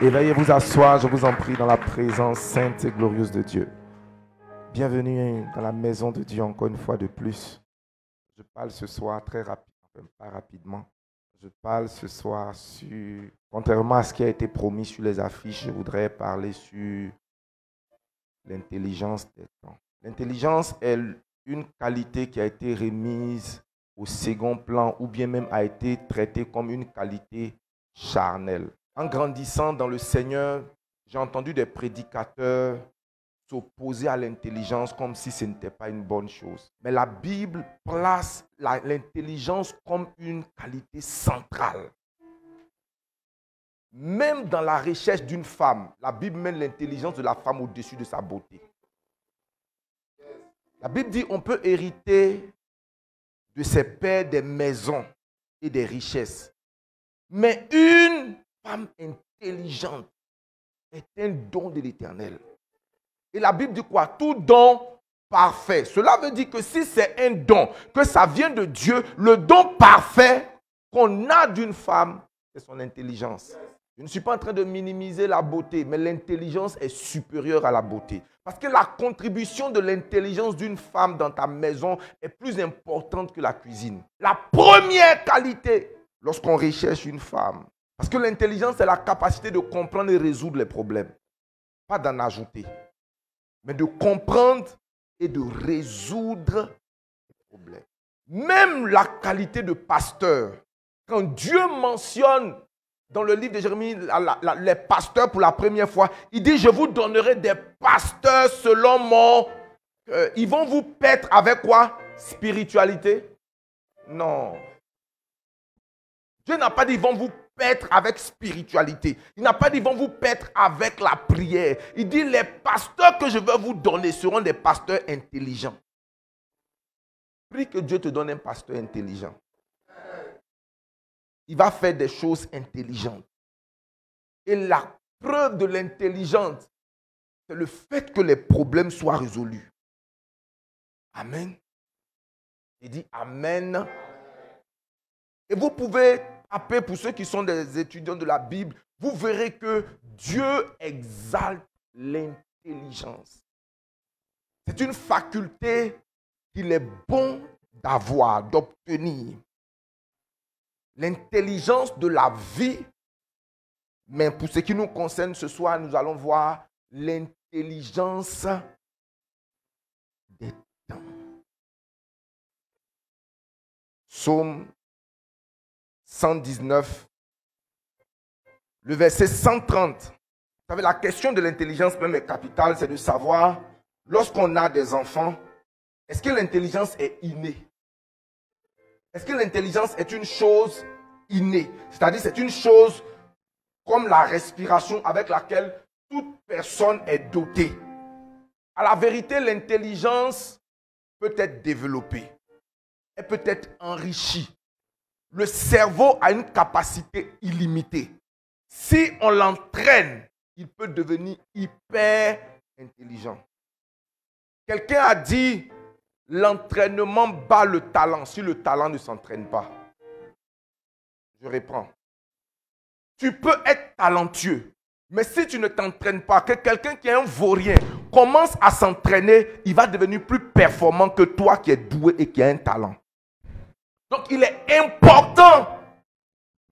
Et veuillez vous asseoir, je vous en prie, dans la présence sainte et glorieuse de Dieu. Bienvenue dans la maison de Dieu encore une fois de plus. Je parle ce soir très rapidement, pas rapidement. Je parle ce soir sur, contrairement à ce qui a été promis sur les affiches, je voudrais parler sur l'intelligence des temps. L'intelligence est une qualité qui a été remise au second plan ou bien même a été traitée comme une qualité charnelle. En grandissant dans le Seigneur, j'ai entendu des prédicateurs s'opposer à l'intelligence comme si ce n'était pas une bonne chose. Mais la Bible place l'intelligence comme une qualité centrale. Même dans la recherche d'une femme, la Bible met l'intelligence de la femme au-dessus de sa beauté. La Bible dit qu'on peut hériter de ses pères des maisons et des richesses. Mais une femme intelligente est un don de l'Éternel. Et la Bible dit quoi? Tout don parfait. Cela veut dire que si c'est un don, que ça vient de Dieu, le don parfait qu'on a d'une femme, c'est son intelligence. Je ne suis pas en train de minimiser la beauté, mais l'intelligence est supérieure à la beauté. Parce que la contribution de l'intelligence d'une femme dans ta maison est plus importante que la cuisine. La première qualité lorsqu'on recherche une femme, parce que l'intelligence, c'est la capacité de comprendre et résoudre les problèmes. Pas d'en ajouter, mais de comprendre et de résoudre les problèmes. Même la qualité de pasteur, quand Dieu mentionne dans le livre de Jérémie les pasteurs pour la première fois, il dit, je vous donnerai des pasteurs selon mon... ils vont vous paître avec quoi? Spiritualité? Non. Dieu n'a pas dit, ils vont vous paître avec spiritualité. Il n'a pas dit, ils vont vous paître avec la prière. Il dit, les pasteurs que je vais vous donner seront des pasteurs intelligents. Prie que Dieu te donne un pasteur intelligent. Il va faire des choses intelligentes. Et la preuve de l'intelligence, c'est le fait que les problèmes soient résolus. Amen. Il dit Amen. Et vous pouvez taper, pour ceux qui sont des étudiants de la Bible, vous verrez que Dieu exalte l'intelligence. C'est une faculté qu'il est bon d'avoir, d'obtenir. L'intelligence de la vie, mais pour ce qui nous concerne ce soir, nous allons voir l'intelligence des temps. Psaume 119, le verset 130. Vous savez, la question de l'intelligence même est capitale, c'est de savoir, lorsqu'on a des enfants, est-ce que l'intelligence est innée? Est-ce que l'intelligence est une chose innée? C'est-à-dire, c'est une chose comme la respiration avec laquelle toute personne est dotée. À la vérité, l'intelligence peut être développée. Elle peut être enrichie. Le cerveau a une capacité illimitée. Si on l'entraîne, il peut devenir hyper intelligent. Quelqu'un a dit, l'entraînement bat le talent si le talent ne s'entraîne pas. Je reprends. Tu peux être talentueux, mais si tu ne t'entraînes pas, que quelqu'un qui est un vaurien commence à s'entraîner, il va devenir plus performant que toi qui es doué et qui a un talent. Donc il est important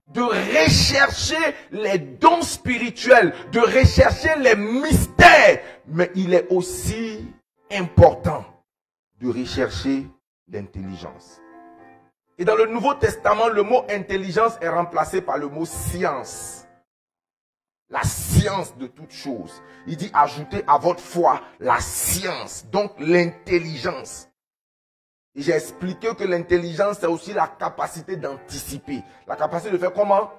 de rechercher les dons spirituels, de rechercher les mystères, mais il est aussi important de rechercher l'intelligence. Et dans le Nouveau Testament, le mot intelligence est remplacé par le mot science. La science de toute chose. Il dit ajoutez à votre foi la science, donc l'intelligence. Et j'ai expliqué que l'intelligence, c'est aussi la capacité d'anticiper. La capacité de faire comment?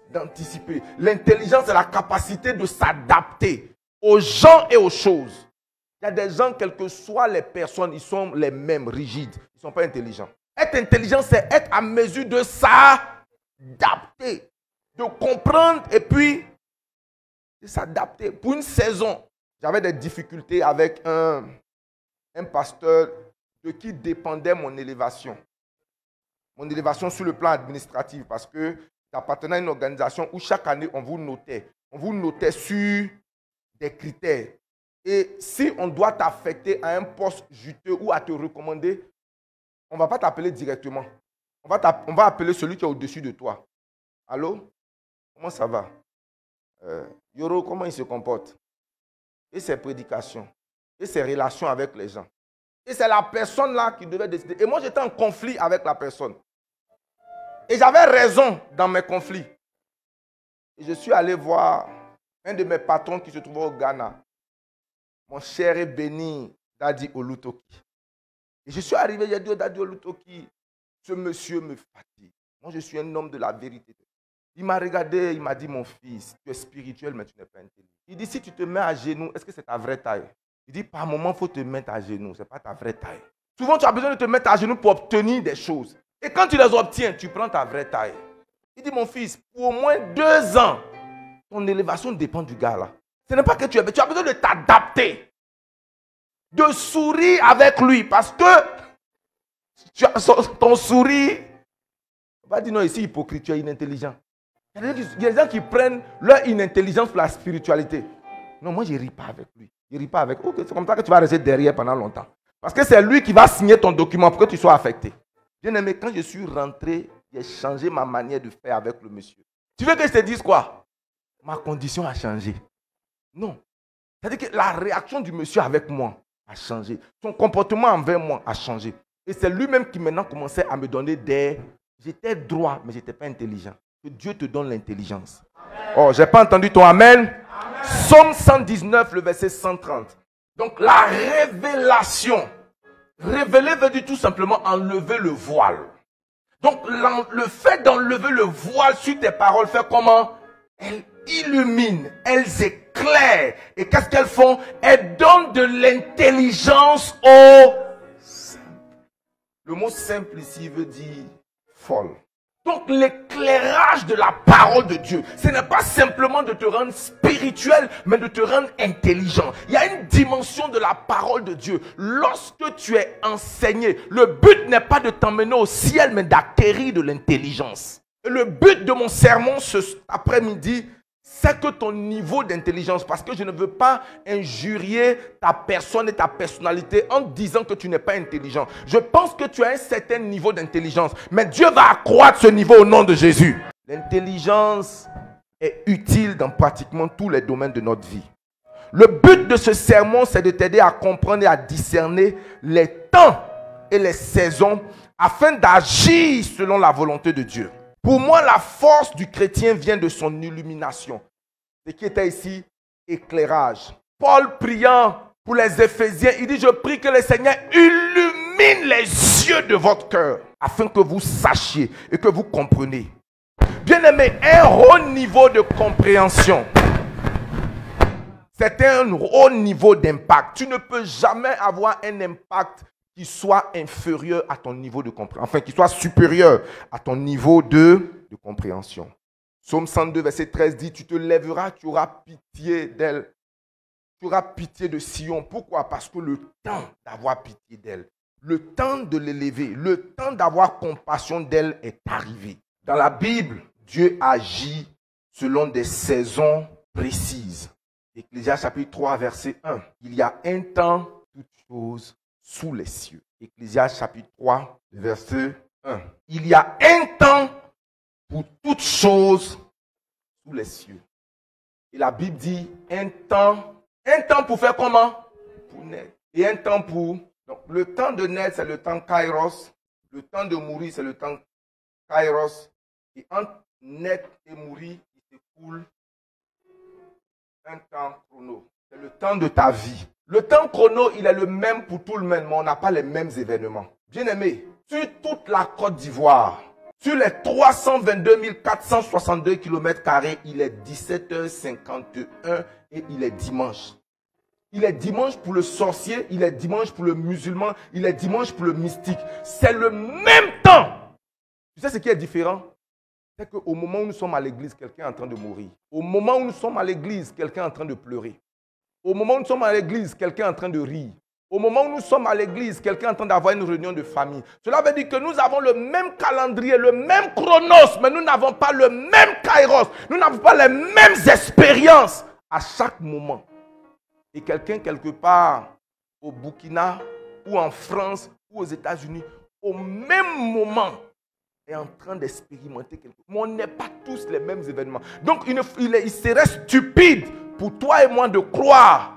D'anticiper. L'intelligence, c'est la capacité de s'adapter aux gens et aux choses. Il y a des gens, quelles que soient les personnes, ils sont les mêmes, rigides. Ils ne sont pas intelligents. Être intelligent, c'est être à mesure de s'adapter, de comprendre et puis de s'adapter. Pour une saison, j'avais des difficultés avec un pasteur de qui dépendait mon élévation. Mon élévation sur le plan administratif, parce que j'appartenais à une organisation où chaque année, on vous notait. On vous notait sur des critères. Et si on doit t'affecter à un poste juteux ou à te recommander, on ne va pas t'appeler directement. On va appeler celui qui est au-dessus de toi. Allô? Comment ça va? Yoro, comment il se comporte? Et ses prédications. Et ses relations avec les gens. Et c'est la personne là qui devait décider. Et moi, j'étais en conflit avec la personne. Et j'avais raison dans mes conflits. Et je suis allé voir un de mes patrons qui se trouvait au Ghana. Mon cher et béni Daddy Olutoki. Et je suis arrivé, j'ai dit au Daddy Olutoki, ce monsieur me fatigue. Moi, je suis un homme de la vérité. Il m'a regardé, il m'a dit, mon fils, tu es spirituel, mais tu n'es pas intelligent. Il dit, si tu te mets à genoux, est-ce que c'est ta vraie taille? Il dit, par moment, il faut te mettre à genoux, ce n'est pas ta vraie taille. Souvent, tu as besoin de te mettre à genoux pour obtenir des choses. Et quand tu les obtiens, tu prends ta vraie taille. Il dit, mon fils, pour au moins 2 ans, ton élévation dépend du gars là. Ce n'est pas que tu as besoin de t'adapter. De sourire avec lui, parce que ton sourire, on va dire non, ici, hypocrite, tu es inintelligent. Il y a des gens qui prennent leur inintelligence pour la spiritualité. Non, moi, je ne ris pas avec lui. Je ne ris pas avec. Ok, c'est comme ça que tu vas rester derrière pendant longtemps. Parce que c'est lui qui va signer ton document pour que tu sois affecté. Bien aimé, quand je suis rentré, j'ai changé ma manière de faire avec le monsieur. Tu veux que je te dise quoi? Ma condition a changé. Non. C'est-à-dire que la réaction du monsieur avec moi a changé. Son comportement envers moi a changé. Et c'est lui-même qui maintenant commençait à me donner des... J'étais droit, mais je n'étais pas intelligent. Que Dieu te donne l'intelligence. Oh, je n'ai pas entendu ton amen. Psaume 119, le verset 130. Donc la révélation. Révéler veut dire tout simplement enlever le voile. Donc le fait d'enlever le voile sur tes paroles fait comment? Elles illuminent, elles éclairent. Et qu'est-ce qu'elles font? Elles donnent de l'intelligence au simple. Le mot simple ici veut dire folle. Donc l'éclairage de la parole de Dieu, ce n'est pas simplement de te rendre spirituel, mais de te rendre intelligent. Il y a une dimension de la parole de Dieu. Lorsque tu es enseigné, le but n'est pas de t'emmener au ciel, mais d'acquérir de l'intelligence. Et le but de mon sermon cet après-midi, c'est que ton niveau d'intelligence, parce que je ne veux pas injurier ta personne et ta personnalité en disant que tu n'es pas intelligent. Je pense que tu as un certain niveau d'intelligence, mais Dieu va accroître ce niveau au nom de Jésus. L'intelligence est utile dans pratiquement tous les domaines de notre vie. Le but de ce sermon, c'est de t'aider à comprendre et à discerner les temps et les saisons afin d'agir selon la volonté de Dieu. Pour moi, la force du chrétien vient de son illumination. Ce qui était ici, éclairage. Paul priant pour les Éphésiens, il dit, je prie que le Seigneur illumine les yeux de votre cœur, afin que vous sachiez et que vous compreniez. Bien-aimé, un haut niveau de compréhension, c'est un haut niveau d'impact. Tu ne peux jamais avoir un impact qui soit inférieur à ton niveau de compréhension, enfin qui soit supérieur à ton niveau de compréhension. Psaume 102, verset 13 dit, tu te lèveras, tu auras pitié d'elle. Tu auras pitié de Sion. Pourquoi? Parce que le temps d'avoir pitié d'elle, le temps de l'élever, le temps d'avoir compassion d'elle est arrivé. Dans la Bible, Dieu agit selon des saisons précises. Ecclésiaste chapitre 3, verset 1. Il y a un temps, toutes choses sous les cieux. Ecclésiaste chapitre 3, verset 1. Il y a un temps pour toutes choses sous les cieux. Et la Bible dit un temps pour faire comment? Pour naître. Et un temps pour... Donc, le temps de naître, c'est le temps kairos. Le temps de mourir, c'est le temps kairos. Et entre naître et mourir, il s'écoule un temps chrono. C'est le temps de ta vie. Le temps chrono, il est le même pour tout le monde, mais on n'a pas les mêmes événements. Bien aimé, sur toute la Côte d'Ivoire, sur les 322 462 km², il est 17h51 et il est dimanche. Il est dimanche pour le sorcier, il est dimanche pour le musulman, il est dimanche pour le mystique. C'est le même temps. Tu sais ce qui est différent? C'est qu'au moment où nous sommes à l'église, quelqu'un est en train de mourir. Au moment où nous sommes à l'église, quelqu'un est en train de pleurer. Au moment où nous sommes à l'église, quelqu'un est en train de rire. Au moment où nous sommes à l'église, quelqu'un est en train d'avoir une réunion de famille. Cela veut dire que nous avons le même calendrier, le même chronos, mais nous n'avons pas le même kairos. Nous n'avons pas les mêmes expériences à chaque moment. Et quelqu'un quelque part au Burkina ou en France ou aux États-Unis, au même moment, est en train d'expérimenter quelque chose. Mais on n'est pas tous les mêmes événements. Donc il serait stupide pour toi et moi de croire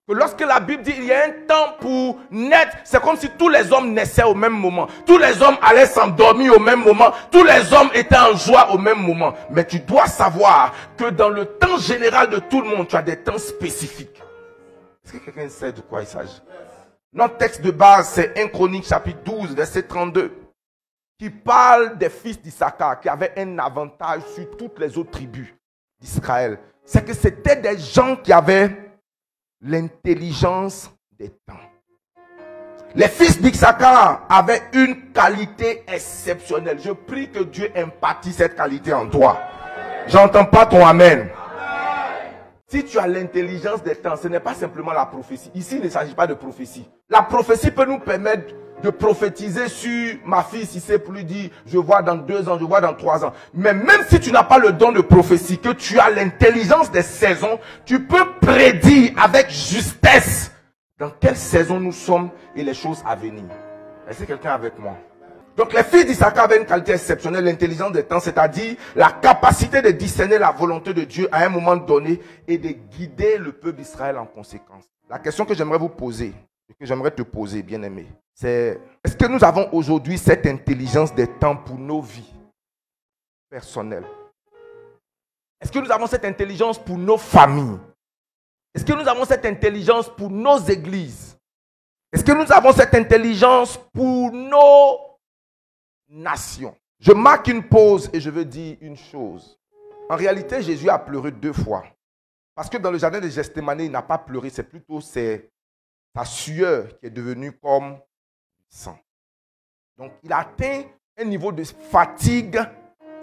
que lorsque la Bible dit qu'il y a un temps pour naître, c'est comme si tous les hommes naissaient au même moment. Tous les hommes allaient s'endormir au même moment. Tous les hommes étaient en joie au même moment. Mais tu dois savoir que dans le temps général de tout le monde, tu as des temps spécifiques. Est-ce que quelqu'un sait de quoi il s'agit? Notre texte de base, c'est 1 Chronique chapitre 12, verset 32. Qui parle des fils d'Issachar, qui avaient un avantage sur toutes les autres tribus d'Israël. C'est que c'était des gens qui avaient l'intelligence des temps. Les fils d'Issachar avaient une qualité exceptionnelle. Je prie que Dieu impartit cette qualité en toi. J'entends pas ton amen. Si tu as l'intelligence des temps, ce n'est pas simplement la prophétie. Ici, il ne s'agit pas de prophétie. La prophétie peut nous permettre de prophétiser sur ma fille si c'est pour lui dire je vois dans 2 ans, je vois dans 3 ans. Mais même si tu n'as pas le don de prophétie, que tu as l'intelligence des saisons, tu peux prédire avec justesse dans quelle saison nous sommes et les choses à venir. Est-ce que quelqu'un est avec moi? Donc les fils d'Issachar avaient une qualité exceptionnelle, l'intelligence des temps, c'est-à-dire la capacité de discerner la volonté de Dieu à un moment donné et de guider le peuple d'Israël en conséquence. La question que j'aimerais vous poser, que j'aimerais te poser, bien-aimé, c'est est-ce que nous avons aujourd'hui cette intelligence des temps pour nos vies personnelles? Est-ce que nous avons cette intelligence pour nos familles? Est-ce que nous avons cette intelligence pour nos églises? Est-ce que nous avons cette intelligence pour nos nations? Je marque une pause et je veux dire une chose. En réalité, Jésus a pleuré 2 fois. Parce que dans le jardin de Gethsémani, il n'a pas pleuré, c'est plutôt sa sueur qui est devenue comme sang. Donc, il a atteint un niveau de fatigue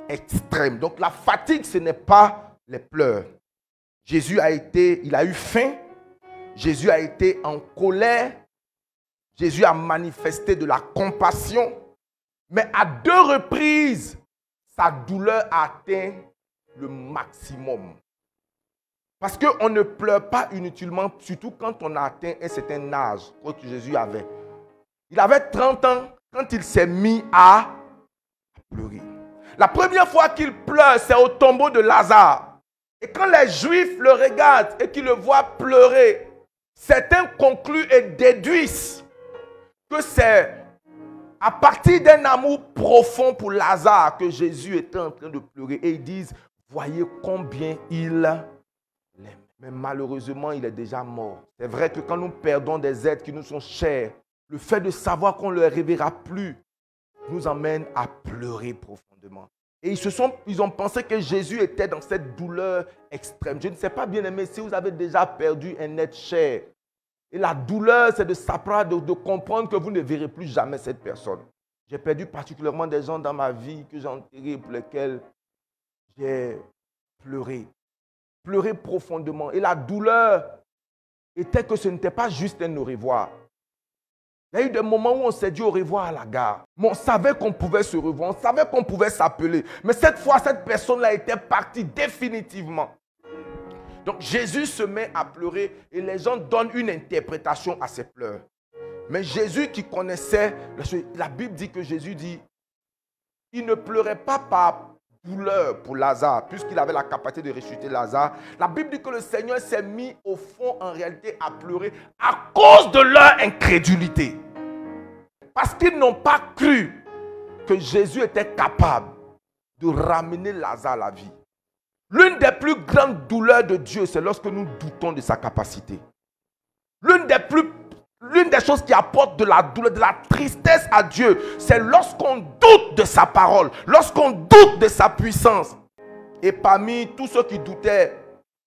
extrême. Donc, la fatigue, ce n'est pas les pleurs. Jésus il a eu faim. Jésus a été en colère. Jésus a manifesté de la compassion. Mais à 2 reprises, sa douleur a atteint le maximum. Parce qu'on ne pleure pas inutilement, surtout quand on a atteint un certain âge que Jésus avait. Il avait 30 ans quand il s'est mis à pleurer. La première fois qu'il pleure, c'est au tombeau de Lazare. Et quand les Juifs le regardent et qu'ils le voient pleurer, certains concluent et déduisent que c'est à partir d'un amour profond pour Lazare que Jésus était en train de pleurer. Et ils disent, voyez combien il l'aime. Mais malheureusement, il est déjà mort. C'est vrai que quand nous perdons des êtres qui nous sont chers, le fait de savoir qu'on ne les reverra plus nous emmène à pleurer profondément. Et ils ont pensé que Jésus était dans cette douleur extrême. Je ne sais pas, bien aimé, si vous avez déjà perdu un être cher. Et la douleur, c'est de s'apprendre, de comprendre que vous ne verrez plus jamais cette personne. J'ai perdu particulièrement des gens dans ma vie que j'ai enterrés, pour lesquels j'ai pleuré. Pleuré profondément. Et la douleur était que ce n'était pas juste un au revoir. Il y a eu des moments où on s'est dit au revoir à la gare. Mais on savait qu'on pouvait se revoir, on savait qu'on pouvait s'appeler. Mais cette fois, cette personne-là était partie définitivement. Donc Jésus se met à pleurer et les gens donnent une interprétation à ses pleurs. Mais Jésus qui connaissait, la Bible dit que Jésus dit, il ne pleurait pas par douleur pour Lazare, puisqu'il avait la capacité de ressusciter Lazare. La Bible dit que le Seigneur s'est mis au fond en réalité à pleurer à cause de leur incrédulité. Parce qu'ils n'ont pas cru que Jésus était capable de ramener Lazare à la vie. L'une des plus grandes douleurs de Dieu, c'est lorsque nous doutons de sa capacité. L'une des choses qui apporte de la douleur, de la tristesse à Dieu, c'est lorsqu'on doute de sa parole, lorsqu'on doute de sa puissance. Et parmi tous ceux qui doutaient,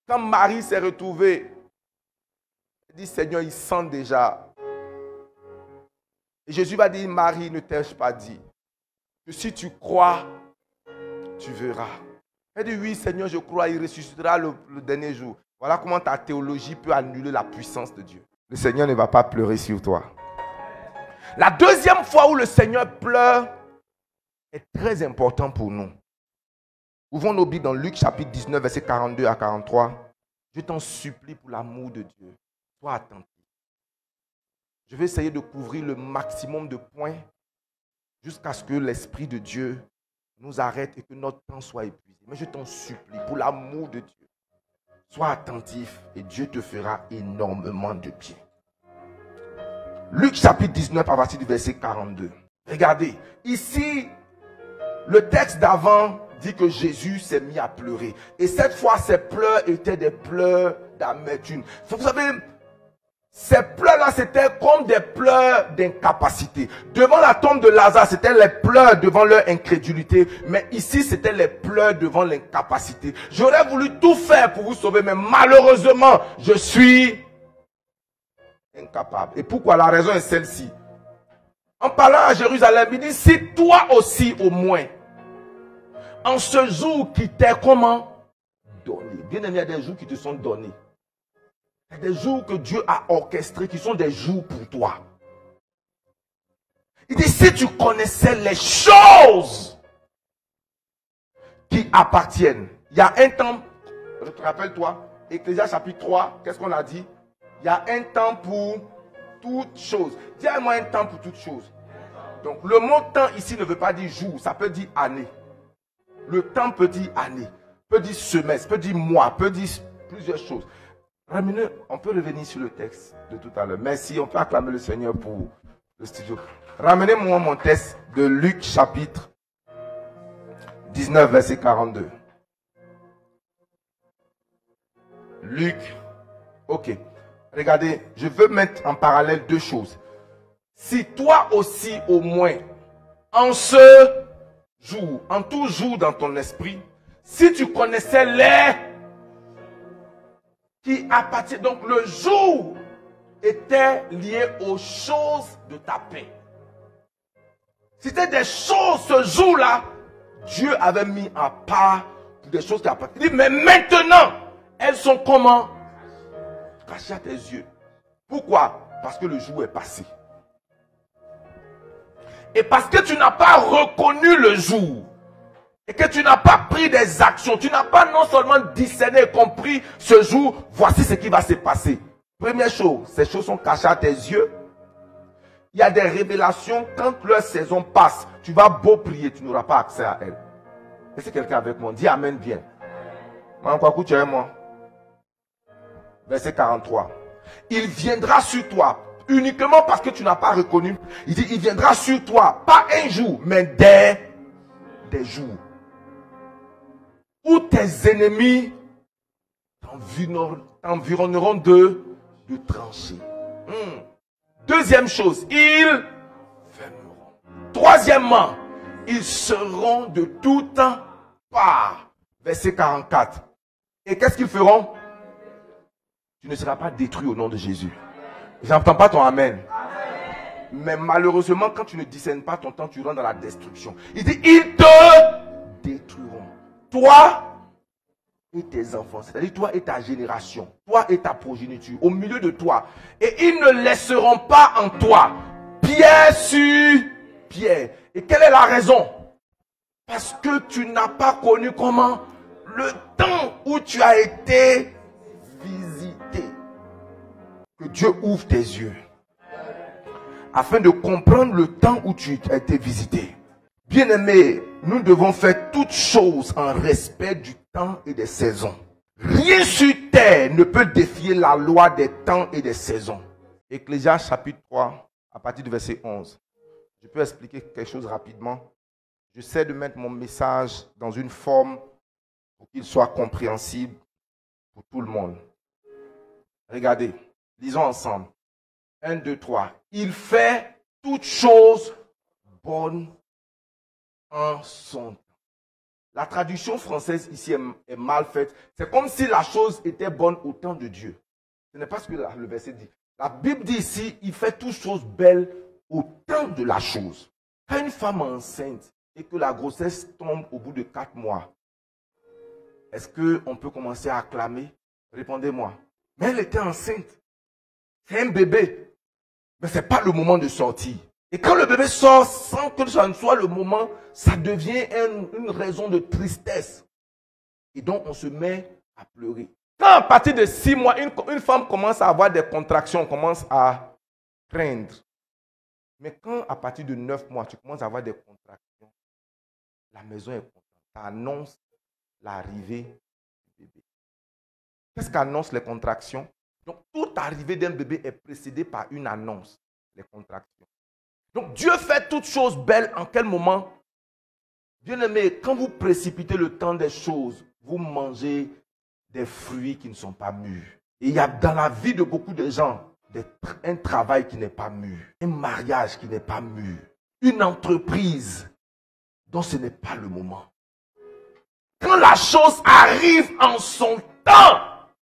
quand Marie s'est retrouvée, elle dit, Seigneur, il sent déjà. Et Jésus va dire, Marie, ne t'ai-je pas dit que si tu crois, tu verras. Elle dit, oui, Seigneur, je crois, il ressuscitera le dernier jour. Voilà comment ta théologie peut annuler la puissance de Dieu. le Seigneur ne va pas pleurer sur toi. La deuxième fois où le Seigneur pleure est très important pour nous. Ouvrons nos Bibles dans Luc chapitre 19, versets 42 à 43. Je t'en supplie pour l'amour de Dieu. Sois attentif. Je vais essayer de couvrir le maximum de points jusqu'à ce que l'Esprit de Dieu nous arrête et que notre temps soit épuisé. Mais je t'en supplie, pour l'amour de Dieu, sois attentif et Dieu te fera énormément de bien. Luc chapitre 19 à partir du verset 42. Regardez, ici, le texte d'avant dit que Jésus s'est mis à pleurer. Et cette fois, ses pleurs étaient des pleurs d'amertume. Vous savez, ces pleurs-là, c'était comme des pleurs d'incapacité. Devant la tombe de Lazare, c'était les pleurs devant leur incrédulité. Mais ici, c'était les pleurs devant l'incapacité. J'aurais voulu tout faire pour vous sauver, mais malheureusement, je suis incapable. Et pourquoi? La raison est celle-ci. En parlant à Jérusalem, il dit, si toi aussi au moins, en ce jour qui t'est comment donné. Bien aimé, il y a des jours qui te sont donnés. Il y a des jours que Dieu a orchestrés qui sont des jours pour toi. Il dit, si tu connaissais les choses qui appartiennent. Il y a un temps, rappelle-toi, Ecclésiaste chapitre 3, qu'est-ce qu'on a dit? Il y a un temps pour toutes choses. Dis-moi un temps pour toutes choses. Donc le mot temps ici ne veut pas dire jour, ça peut dire année. Le temps peut dire année, peut dire semestre, peut dire mois, peut dire plusieurs choses. Ramenez, on peut revenir sur le texte de tout à l'heure. Merci, on peut acclamer le Seigneur pour le studio. Ramenez-moi mon texte de Luc chapitre 19, verset 42. Luc, ok. Regardez, je veux mettre en parallèle deux choses. Si toi aussi au moins, en ce jour, en tout jour dans ton esprit, si tu connaissais les qui appartiennent, donc le jour était lié aux choses de ta paix. C'était des choses, ce jour-là, Dieu avait mis à part pour des choses qui appartiennent. Il dit, mais maintenant, elles sont comment? Cachées à tes yeux. Pourquoi? Parce que le jour est passé. Et parce que tu n'as pas reconnu le jour, et que tu n'as pas pris des actions, tu n'as pas non seulement discerné et compris ce jour, voici ce qui va se passer. Première chose, ces choses sont cachées à tes yeux. Il y a des révélations, quand leur saison passe, tu vas beau prier, tu n'auras pas accès à elles. Est-ce que quelqu'un avec moi? Dis Amen bien. Moi. Verset 43. Il viendra sur toi, uniquement parce que tu n'as pas reconnu. Il dit, il viendra sur toi, pas un jour, mais des jours. Où tes ennemis t'environneront de tranchées. Deuxième chose, ils fermeront. Troisièmement, ils seront de toute part. Verset 44. Et qu'est-ce qu'ils feront? Tu ne seras pas détruit au nom de Jésus. J'entends pas ton amen. Mais malheureusement, quand tu ne discernes pas ton temps, tu rentres dans la destruction. Il dit, ils te détruiront. Toi et tes enfants, c'est-à-dire toi et ta génération, toi et ta progéniture, au milieu de toi. Et ils ne laisseront pas en toi pierre sur pierre. Et quelle est la raison? Parce que tu n'as pas connu comment? Le temps où tu as été visité. Que Dieu ouvre tes yeux afin de comprendre le temps où tu as été visité. Bien-aimés, nous devons faire toutes choses en respect du temps et des saisons. Rien sur terre ne peut défier la loi des temps et des saisons. Ecclésiaste chapitre 3, à partir du verset 11. Je peux expliquer quelque chose rapidement. J'essaie de mettre mon message dans une forme pour qu'il soit compréhensible pour tout le monde. Regardez, lisons ensemble. 1, 2, 3. Il fait toutes choses bonnes en son temps. La traduction française ici est mal faite. C'est comme si la chose était bonne au temps de Dieu. Ce n'est pas ce que le verset dit. La Bible dit ici, il fait toutes choses belles au temps de la chose. Quand une femme est enceinte et que la grossesse tombe au bout de 4 mois, est-ce qu'on peut commencer à acclamer? Répondez-moi. Mais elle était enceinte. C'est un bébé. Mais ce n'est pas le moment de sortir. Et quand le bébé sort sans que ça ne soit le moment, ça devient une raison de tristesse. Et donc on se met à pleurer. Quand à partir de 6 mois, une femme commence à avoir des contractions, on commence à craindre. Mais quand à partir de 9 mois, tu commences à avoir des contractions, la maison est contente. Ça annonce l'arrivée du bébé. Qu'est-ce qu'annonce les contractions? Donc, toute arrivée d'un bébé est précédée par une annonce, les contractions. Donc, Dieu fait toutes choses belles en quel moment? Bien-aimé, quand vous précipitez le temps des choses, vous mangez des fruits qui ne sont pas mûrs. Et il y a dans la vie de beaucoup de gens un travail qui n'est pas mûr, un mariage qui n'est pas mûr, une entreprise dont ce n'est pas le moment. Quand la chose arrive en son temps,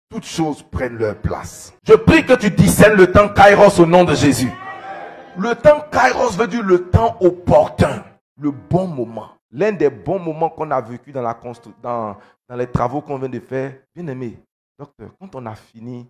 toutes choses prennent leur place. Je prie que tu discernes le temps Kairos au nom de Jésus. Le temps Kairos veut dire le temps opportun, le bon moment. L'un des bons moments qu'on a vécu dans les travaux qu'on vient de faire. Bien aimé, docteur, quand on a fini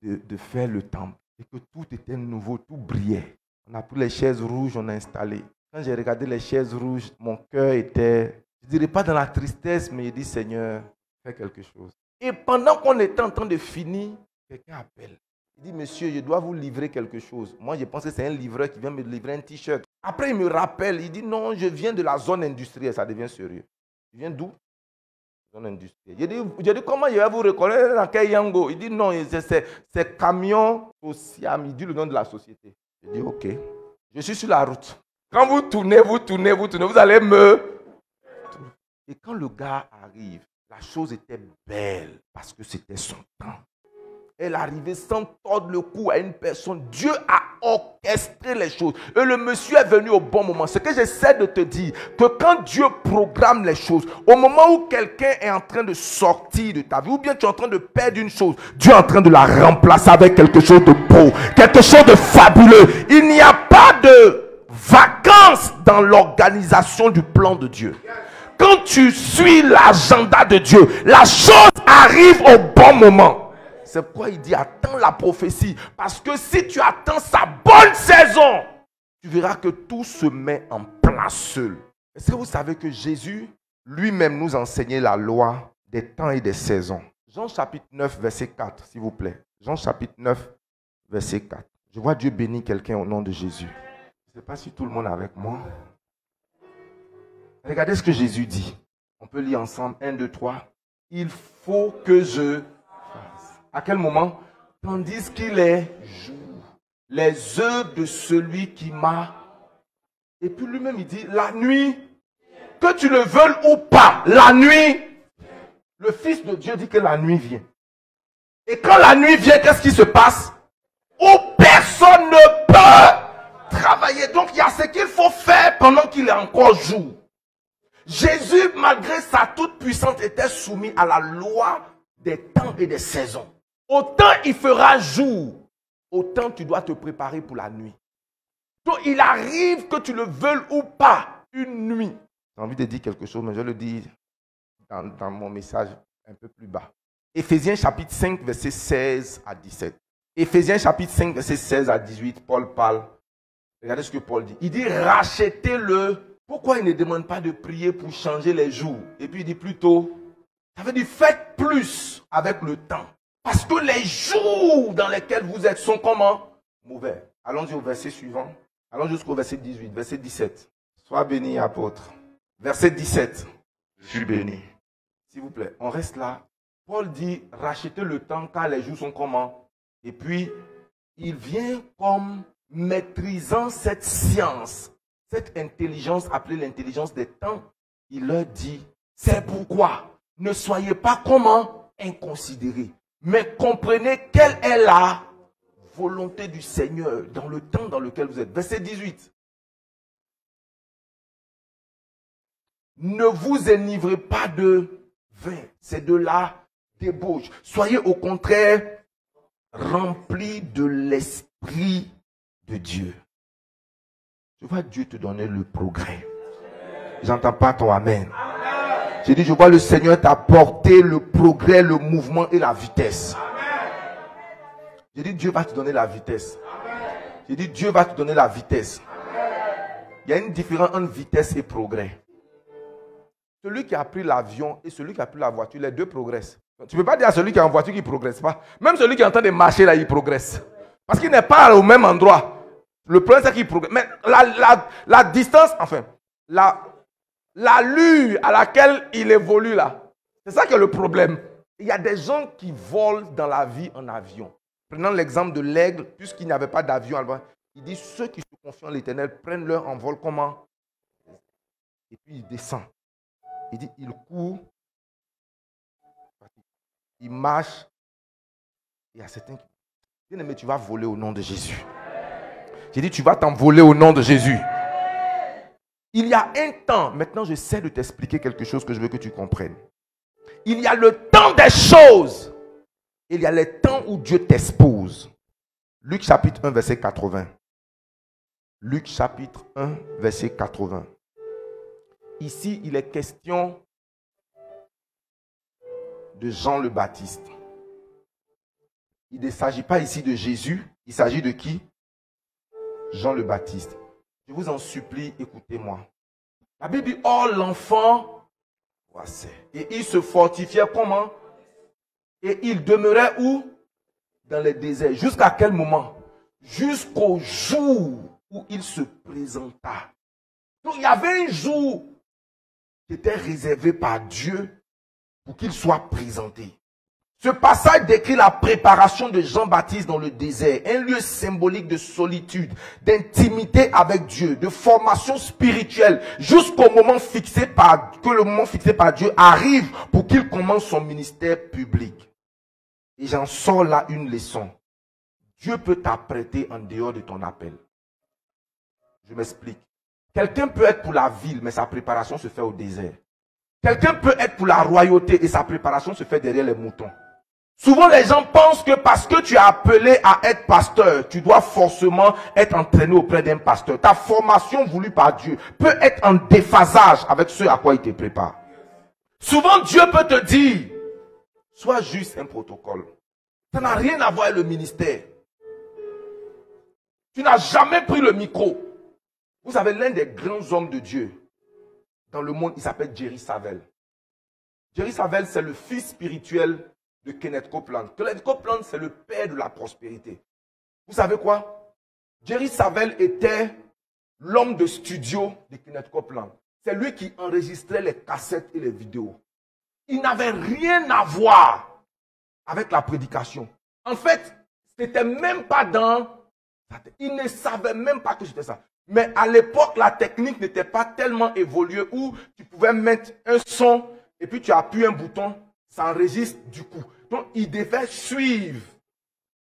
de faire le temple et que tout était nouveau, tout brillait. On a pris les chaises rouges, on a installé. Quand j'ai regardé les chaises rouges, mon cœur était, je ne dirais pas dans la tristesse, mais il dit Seigneur, fais quelque chose. Et pendant qu'on était en train de finir, quelqu'un appelle. Il dit, monsieur, je dois vous livrer quelque chose. Moi, je pense que c'est un livreur qui vient me livrer un t-shirt. Après, il me rappelle, il dit, non, je viens de la zone industrielle. Ça devient sérieux. Tu viens d'où? Zone industrielle. J'ai dit, comment je vais vous reconnaître dans quel Yango? Il dit, non, c'est camion social. Il dit le nom de la société. Je dis, ok. Je suis sur la route. Quand vous tournez, vous allez me... Et quand le gars arrive, la chose était belle parce que c'était son temps. Elle arrivait sans tordre le cou à une personne. Dieu a orchestré les choses. Et le monsieur est venu au bon moment. Ce que j'essaie de te dire, que quand Dieu programme les choses, au moment où quelqu'un est en train de sortir de ta vie, ou bien tu es en train de perdre une chose, Dieu est en train de la remplacer avec quelque chose de beau, quelque chose de fabuleux. Il n'y a pas de vacances dans l'organisation du plan de Dieu. Quand tu suis l'agenda de Dieu, la chose arrive au bon moment. C'est pourquoi il dit attends la prophétie. Parce que si tu attends sa bonne saison, tu verras que tout se met en place seul. Est-ce que vous savez que Jésus lui-même nous enseignait la loi des temps et des saisons? Jean chapitre 9, verset 4, s'il vous plaît. Jean chapitre 9, verset 4. Je vois Dieu bénir quelqu'un au nom de Jésus. Je ne sais pas si tout le monde est avec moi. Regardez ce que Jésus dit. On peut lire ensemble. 1, 2, 3. Il faut que je fasse. À quel moment? Tandis qu'il est jour. Les œuvres de celui qui m'a. Et puis lui-même il dit, la nuit, que tu le veuilles ou pas, la nuit. Le Fils de Dieu dit que la nuit vient. Et quand la nuit vient, qu'est-ce qui se passe? Où personne ne peut travailler. Donc il y a ce qu'il faut faire pendant qu'il est encore jour. Jésus, malgré sa toute-puissance, était soumis à la loi des temps et des saisons. Autant il fera jour, autant tu dois te préparer pour la nuit. Donc il arrive que tu le veuilles ou pas, une nuit. J'ai envie de dire quelque chose, mais je le dis dans mon message un peu plus bas. Éphésiens chapitre 5, verset 16 à 17. Éphésiens chapitre 5, verset 16 à 18, Paul parle. Regardez ce que Paul dit. Il dit, rachetez-le. Pourquoi il ne demande pas de prier pour changer les jours? Et puis il dit plutôt, ça veut dire faites plus avec le temps. Parce que les jours dans lesquels vous êtes sont comment? Mauvais. Allons-y au verset suivant. Allons jusqu'au verset 18, verset 17. Sois béni, apôtre. Verset 17. Je suis béni. S'il vous plaît, on reste là. Paul dit, rachetez le temps car les jours sont comment? Et puis, il vient comme maîtrisant cette science, cette intelligence appelée l'intelligence des temps. Il leur dit, c'est pourquoi ne soyez pas comment? Inconsidérés. Mais comprenez quelle est la volonté du Seigneur dans le temps dans lequel vous êtes. Verset 18. Ne vous enivrez pas de vin, c'est de la débauche. Soyez au contraire remplis de l'Esprit de Dieu. Je vois Dieu te donner le progrès. J'entends pas ton amen. J'ai dit, je vois le Seigneur t'apporter le progrès, le mouvement et la vitesse. J'ai dit, Dieu va te donner la vitesse. J'ai dit, Dieu va te donner la vitesse. Il y a une différence entre vitesse et progrès. Celui qui a pris l'avion et celui qui a pris la voiture, les deux progressent. Tu ne peux pas dire à celui qui est en voiture qu'il ne progresse pas. Même celui qui est en train de marcher là, il progresse. Parce qu'il n'est pas au même endroit. Le problème, c'est qu'il progresse. Mais la distance, enfin, l'allure à laquelle il évolue là, c'est ça qui est le problème. Il y a des gens qui volent dans la vie en avion. Prenons l'exemple de l'aigle, puisqu'il n'y avait pas d'avion. Il dit, ceux qui se confient en l'Éternel prennent leur envol comment? Et puis il descend. Il dit, il court, il marche. Il y a certains qui disent, mais tu vas voler au nom de Jésus. J'ai dit, tu vas t'envoler au nom de Jésus. Il y a un temps, maintenant j'essaie de t'expliquer quelque chose que je veux que tu comprennes. Il y a le temps des choses. Il y a les temps où Dieu t'expose. Luc chapitre 1, verset 80. Luc chapitre 1, verset 80. Ici, il est question de Jean le Baptiste. Il ne s'agit pas ici de Jésus. Il s'agit de qui? Jean le Baptiste. Je vous en supplie, écoutez-moi. La Bible dit, oh l'enfant, et il se fortifiait comment? Et il demeurait où? Dans les déserts. Jusqu'à quel moment? Jusqu'au jour où il se présenta. Donc il y avait un jour qui était réservé par Dieu pour qu'il soit présenté. Ce passage décrit la préparation de Jean-Baptiste dans le désert, un lieu symbolique de solitude, d'intimité avec Dieu, de formation spirituelle, jusqu'au moment fixé par Dieu arrive pour qu'il commence son ministère public. Et j'en sors là une leçon. Dieu peut t'apprêter en dehors de ton appel. Je m'explique. Quelqu'un peut être pour la ville, mais sa préparation se fait au désert. Quelqu'un peut être pour la royauté et sa préparation se fait derrière les moutons. Souvent, les gens pensent que parce que tu es appelé à être pasteur, tu dois forcément être entraîné auprès d'un pasteur. Ta formation voulue par Dieu peut être en déphasage avec ce à quoi il te prépare. Souvent, Dieu peut te dire, sois juste un protocole. Ça n'a rien à voir avec le ministère. Tu n'as jamais pris le micro. Vous savez, l'un des grands hommes de Dieu dans le monde, il s'appelle Jerry Savelle. Jerry Savelle, c'est le fils spirituel de Kenneth Copeland. Kenneth Copeland, c'est le père de la prospérité. Vous savez quoi? Jerry Savelle était l'homme de studio de Kenneth Copeland. C'est lui qui enregistrait les cassettes et les vidéos. Il n'avait rien à voir avec la prédication. En fait, c'était même pas dans... Il ne savait même pas que c'était ça. Mais à l'époque, la technique n'était pas tellement évoluée où tu pouvais mettre un son et puis tu appuies un bouton, ça enregistre du coup. Donc, il devait suivre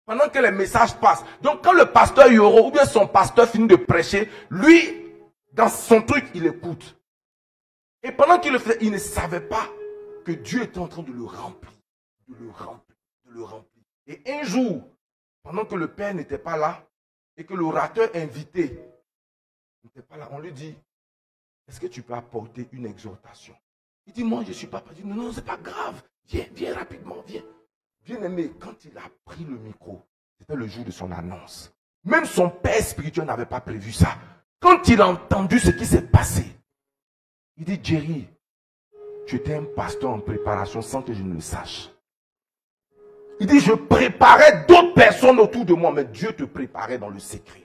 pendant que les messages passent. Donc, quand le pasteur Yoro ou bien son pasteur finit de prêcher, lui, dans son truc, il écoute. Et pendant qu'il le faisait, il ne savait pas que Dieu était en train de le remplir, de le remplir, de le remplir. Et un jour, pendant que le père n'était pas là et que l'orateur invité n'était pas là, on lui dit, est-ce que tu peux apporter une exhortation? Il dit, moi je ne suis pas prêt. Il dit, non, c'est pas grave. Viens, viens rapidement, viens. Bien aimé, quand il a pris le micro, c'était le jour de son annonce. Même son père spirituel n'avait pas prévu ça. Quand il a entendu ce qui s'est passé, il dit, Jerry, tu étais un pasteur en préparation sans que je ne le sache. Il dit, je préparais d'autres personnes autour de moi, mais Dieu te préparait dans le secret.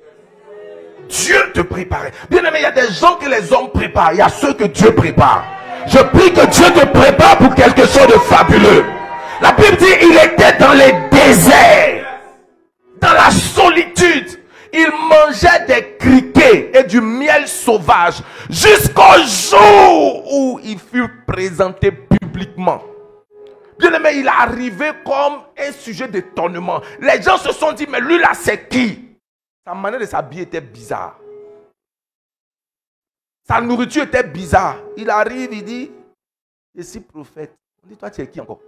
Dieu te préparait. Bien aimé, il y a des gens que les hommes préparent. Il y a ceux que Dieu prépare. Je prie que Dieu te prépare pour quelque chose de fabuleux. La Bible dit, il était dans les déserts, dans la solitude. Il mangeait des criquets et du miel sauvage jusqu'au jour où il fut présenté publiquement. Bien aimé, il est arrivé comme un sujet d'étonnement. Les gens se sont dit, mais lui là, c'est qui? Sa manière de s'habiller était bizarre. Sa nourriture était bizarre. Il arrive, il dit, je suis prophète. On dit, toi, tu es qui encore?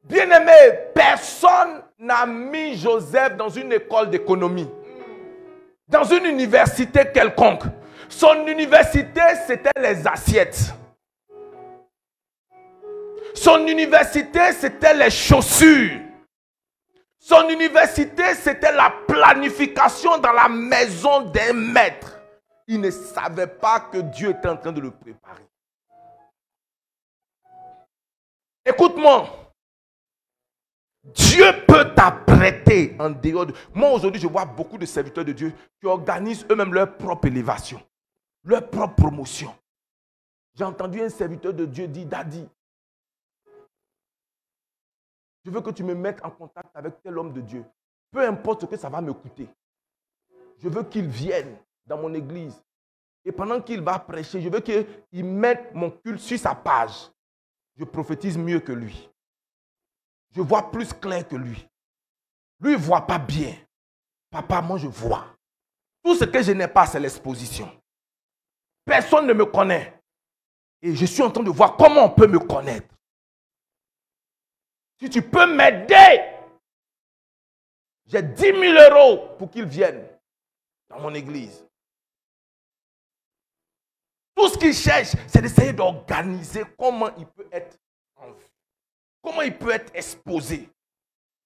Bien-aimé, personne n'a mis Joseph dans une école d'économie, dans une université quelconque. Son université, c'était les assiettes. Son université, c'était les chaussures. Son université, c'était la planification dans la maison d'un maître. Il ne savait pas que Dieu était en train de le préparer. Écoute-moi. Dieu peut t'apprêter en dehors de... Moi, aujourd'hui, je vois beaucoup de serviteurs de Dieu qui organisent eux-mêmes leur propre élévation, leur propre promotion. J'ai entendu un serviteur de Dieu dire, Daddy, je veux que tu me mettes en contact avec tel homme de Dieu. Peu importe ce que ça va me coûter. Je veux qu'il vienne dans mon église. Et pendant qu'il va prêcher, je veux qu'il mette mon culte sur sa page. Je prophétise mieux que lui. Je vois plus clair que lui. Lui, il ne voit pas bien. Papa, moi, je vois. Tout ce que je n'ai pas, c'est l'exposition. Personne ne me connaît. Et je suis en train de voir comment on peut me connaître. Si tu peux m'aider, j'ai 10 000 € pour qu'il vienne dans mon église. Tout ce qu'il cherche, c'est d'essayer d'organiser comment il peut être en vue. Comment il peut être exposé.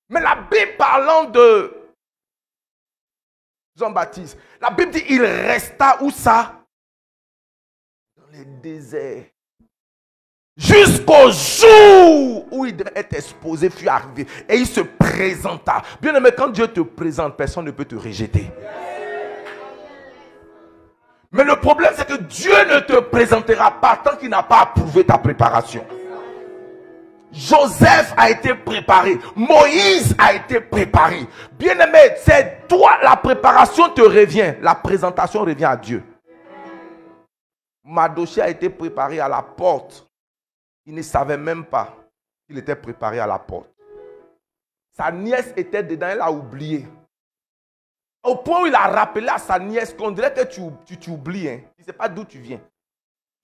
Mais la Bible parlant de Jean-Baptiste, la Bible dit il resta où ça? Dans les déserts. Jusqu'au jour où il devait être exposé fut arrivé. Et il se présenta. Bien aimé, quand Dieu te présente, personne ne peut te rejeter. Mais le problème, c'est que Dieu ne te présentera pas tant qu'il n'a pas approuvé ta préparation. Joseph a été préparé. Moïse a été préparé. Bien-aimé, c'est toi, la préparation te revient. La présentation revient à Dieu. Mardochée a été préparé à la porte. Il ne savait même pas qu'il était préparé à la porte. Sa nièce était dedans, elle a oublié. Au point où il a rappelé à sa nièce qu'on dirait que tu oublies. Hein. Tu ne sais pas d'où tu viens.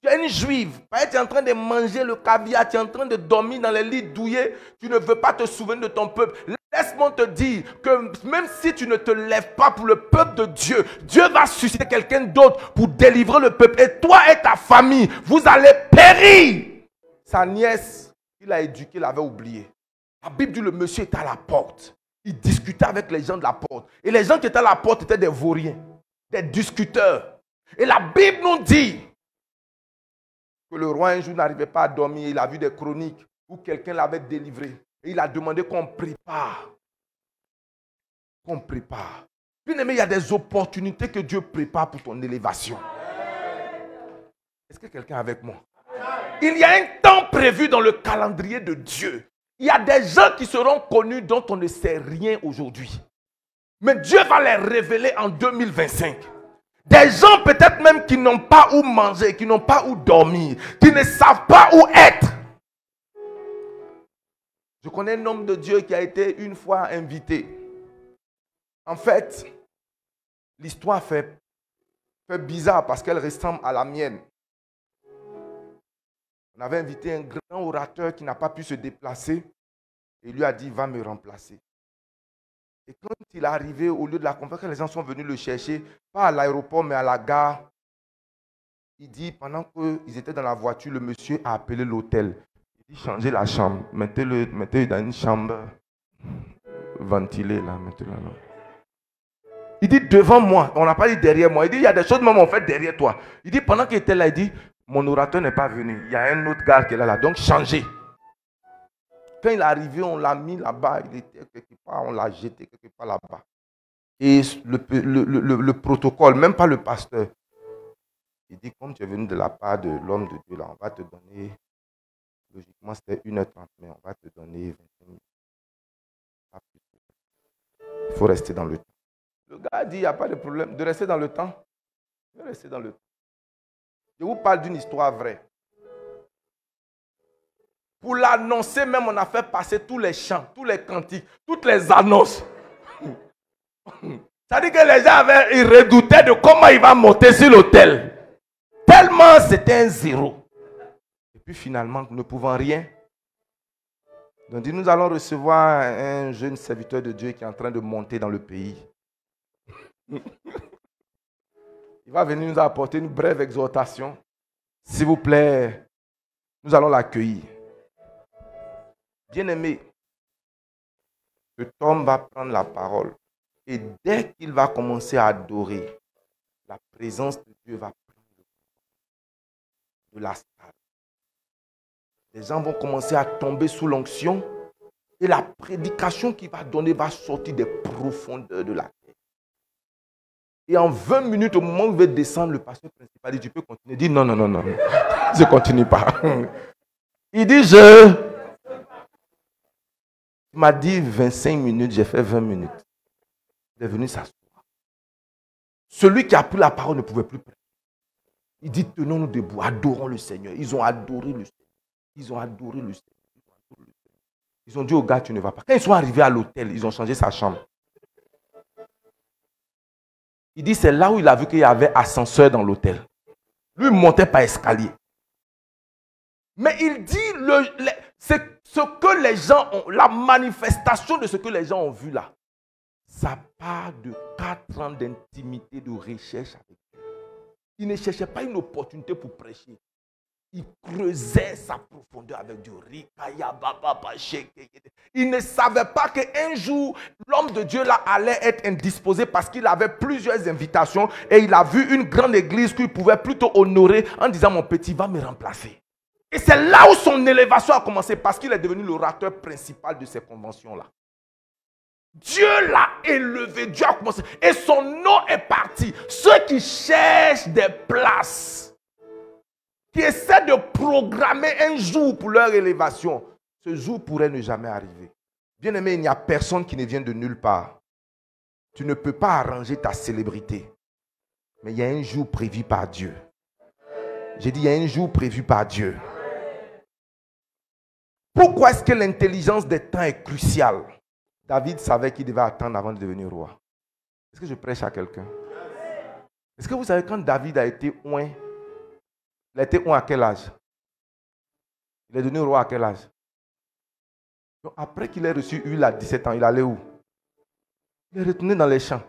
Tu es une juive. Tu es en train de manger le caviar. Tu es en train de dormir dans les lits douillés. Tu ne veux pas te souvenir de ton peuple. Laisse-moi te dire que même si tu ne te lèves pas pour le peuple de Dieu, Dieu va susciter quelqu'un d'autre pour délivrer le peuple. Et toi et ta famille, vous allez périr. Sa nièce, il a éduqué, il avait oublié. La Bible dit le monsieur était à la porte. Il discutait avec les gens de la porte. Et les gens qui étaient à la porte étaient des vauriens, des discuteurs. Et la Bible nous dit que le roi un jour n'arrivait pas à dormir. Il a vu des chroniques où quelqu'un l'avait délivré. Et il a demandé qu'on prépare. Qu'on prépare. Bien aimé, il y a des opportunités que Dieu prépare pour ton élévation. Est-ce que quelqu'un est avec moi? Il y a un temps prévu dans le calendrier de Dieu. Il y a des gens qui seront connus dont on ne sait rien aujourd'hui. Mais Dieu va les révéler en 2025. Des gens peut-être même qui n'ont pas où manger, qui n'ont pas où dormir, qui ne savent pas où être. Je connais un homme de Dieu qui a été une fois invité. En fait, l'histoire fait bizarre parce qu'elle ressemble à la mienne. On avait invité un grand orateur qui n'a pas pu se déplacer. Et il lui a dit, va me remplacer. Et quand il est arrivé au lieu de la conférence, les gens sont venus le chercher, pas à l'aéroport, mais à la gare. Il dit, pendant qu'ils étaient dans la voiture, le monsieur a appelé l'hôtel. Il dit, changez la chambre, mettez-le dans une chambre ventilée, là, mettez-le là. Il dit, devant moi, on n'a pas dit derrière moi. Il dit, il y a des choses même on fait derrière toi. Il dit, pendant qu'il était là, il dit, mon orateur n'est pas venu. Il y a un autre gars qui est là, donc changez. Quand il est arrivé, on l'a mis là-bas, il était quelque part, on l'a jeté quelque part là-bas. Et le protocole, même pas le pasteur, il dit, comme tu es venu de la part de l'homme de Dieu, là, on va te donner, logiquement c'était 1h30, mais on va te donner 25 minutes. Il faut rester dans le temps. Le gars a dit, il n'y a pas de problème de rester dans le temps. Je vais rester dans le temps. Je vous parle d'une histoire vraie. Pour l'annoncer même, on a fait passer tous les chants, tous les cantiques, toutes les annonces. Ça dit que les gens ils redoutaient de comment il va monter sur l'autel. Tellement c'était un zéro. Et puis finalement, nous ne pouvons rien. Donc nous allons recevoir un jeune serviteur de Dieu qui est en train de monter dans le pays. Il va venir nous apporter une brève exhortation. S'il vous plaît, nous allons l'accueillir. Bien-aimé, cet homme va prendre la parole. Et dès qu'il va commencer à adorer, la présence de Dieu va prendre de la salle. Les gens vont commencer à tomber sous l'onction et la prédication qu'il va donner va sortir des profondeurs de la terre. Et en 20 minutes, au moment où il va descendre, le pasteur principal dit, tu peux continuer. Il dit, non, je ne continue pas. Il dit, il m'a dit 25 minutes, j'ai fait 20 minutes. Il est venu s'asseoir. Celui qui a pris la parole ne pouvait plus prêcher. Il dit, tenons-nous debout, adorons le Seigneur. Ils ont adoré le Seigneur. Ils ont adoré le Seigneur. Ils ont dit au gars, tu ne vas pas. Quand ils sont arrivés à l'hôtel, ils ont changé sa chambre. Il dit, c'est là où il a vu qu'il y avait ascenseur dans l'hôtel. Lui, il ne montait pas escalier. Mais il dit, c'est ce que les gens ont, la manifestation de ce que les gens ont vu là. Ça part de 4 ans d'intimité, de recherche avec Dieu. Il ne cherchait pas une opportunité pour prêcher. Il creusait sa profondeur avec Dieu. Il ne savait pas qu'un jour, l'homme de Dieu là allait être indisposé parce qu'il avait plusieurs invitations et il a vu une grande église qu'il pouvait plutôt honorer en disant, mon petit va me remplacer. Et c'est là où son élévation a commencé parce qu'il est devenu l'orateur principal de ces conventions-là. Dieu l'a élevé, Dieu a commencé et son nom est parti. Ceux qui cherchent des places, qui essaient de programmer un jour pour leur élévation, ce jour pourrait ne jamais arriver. Bien-aimé, il n'y a personne qui ne vient de nulle part. Tu ne peux pas arranger ta célébrité. Mais il y a un jour prévu par Dieu. J'ai dit, il y a un jour prévu par Dieu. Pourquoi est-ce que l'intelligence des temps est cruciale? David savait qu'il devait attendre avant de devenir roi. Est-ce que je prêche à quelqu'un? Est-ce que vous savez quand David a été oint? Il a été oint à quel âge? Il est devenu roi à quel âge? Donc après qu'il ait reçu Huile à 17 ans, il allait où? Il est retourné dans les champs.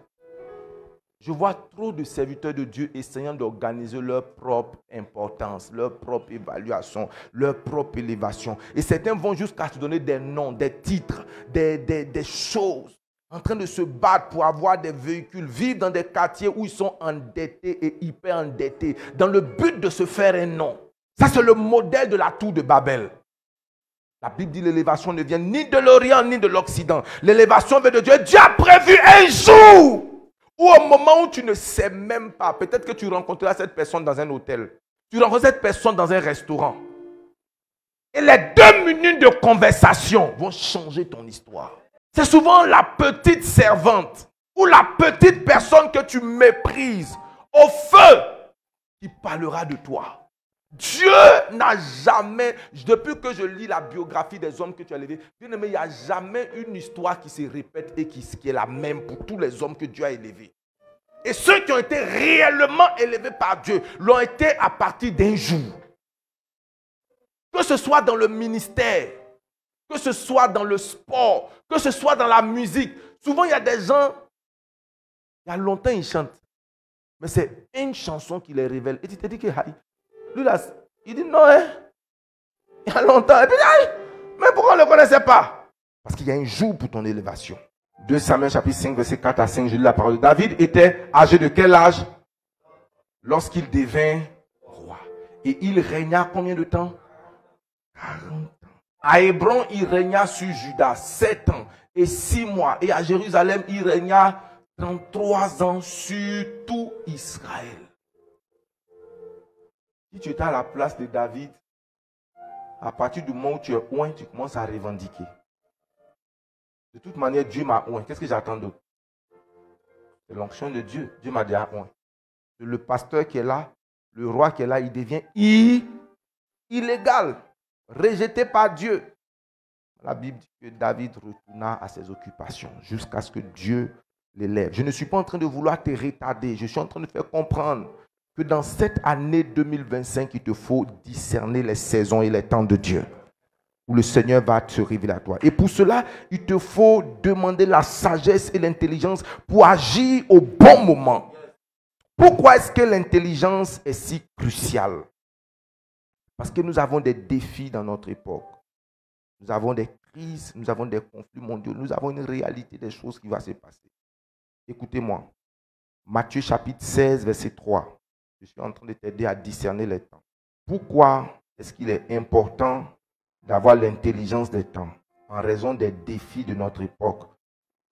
Je vois trop de serviteurs de Dieu essayant d'organiser leur propre importance, leur propre évaluation, leur propre élévation. Et certains vont jusqu'à se donner des noms, des titres, des choses, en train de se battre pour avoir des véhicules, vivre dans des quartiers où ils sont endettés et hyper endettés, dans le but de se faire un nom. Ça, c'est le modèle de la tour de Babel. La Bible dit l'élévation ne vient ni de l'Orient ni de l'Occident. L'élévation vient de Dieu. Dieu a prévu un jour ou au moment où tu ne sais même pas, peut-être que tu rencontreras cette personne dans un hôtel. Tu rencontres cette personne dans un restaurant. Et les 2 minutes de conversation vont changer ton histoire. C'est souvent la petite servante ou la petite personne que tu méprises au feu qui parlera de toi. Dieu n'a jamais, depuis que je lis la biographie des hommes que tu as élevés, bien aimé, il n'y a jamais une histoire qui se répète et qui est la même pour tous les hommes que Dieu a élevés. Et ceux qui ont été réellement élevés par Dieu l'ont été à partir d'un jour. Que ce soit dans le ministère, que ce soit dans le sport, que ce soit dans la musique. Souvent, il y a des gens, il y a longtemps, ils chantent. Mais c'est une chanson qui les révèle. Et tu te dis que... Lui là, il dit non, hein? Il y a longtemps. Et puis, mais pourquoi on ne le connaissait pas? Parce qu'il y a un jour pour ton élévation. 2 Samuel chapitre 5, verset 4 à 5, je lis la parole. David était âgé de quel âge? Lorsqu'il devint roi. Et il régna combien de temps? 40 ans. À Hébron, il régna sur Juda 7 ans et 6 mois. Et à Jérusalem, il régna 33 ans sur tout Israël. Si tu étais à la place de David, à partir du moment où tu es oint, tu commences à revendiquer. De toute manière, Dieu m'a oint. Qu'est-ce que j'attends d'autre? C'est l'onction de Dieu. Dieu m'a déjà oint. Le pasteur qui est là, le roi qui est là, il devient illégal, rejeté par Dieu. La Bible dit que David retourna à ses occupations jusqu'à ce que Dieu l'élève. Je ne suis pas en train de vouloir te retarder. Je suis en train de faire comprendre que dans cette année 2025, il te faut discerner les saisons et les temps de Dieu, où le Seigneur va te révéler à toi. Et pour cela, il te faut demander la sagesse et l'intelligence pour agir au bon moment. Pourquoi est-ce que l'intelligence est si cruciale? Parce que nous avons des défis dans notre époque. Nous avons des crises, nous avons des conflits mondiaux, nous avons une réalité des choses qui va se passer. Écoutez-moi. Matthieu chapitre 16, verset 3. Je suis en train de t'aider à discerner les temps. Pourquoi est-ce qu'il est important d'avoir l'intelligence des temps? En raison des défis de notre époque.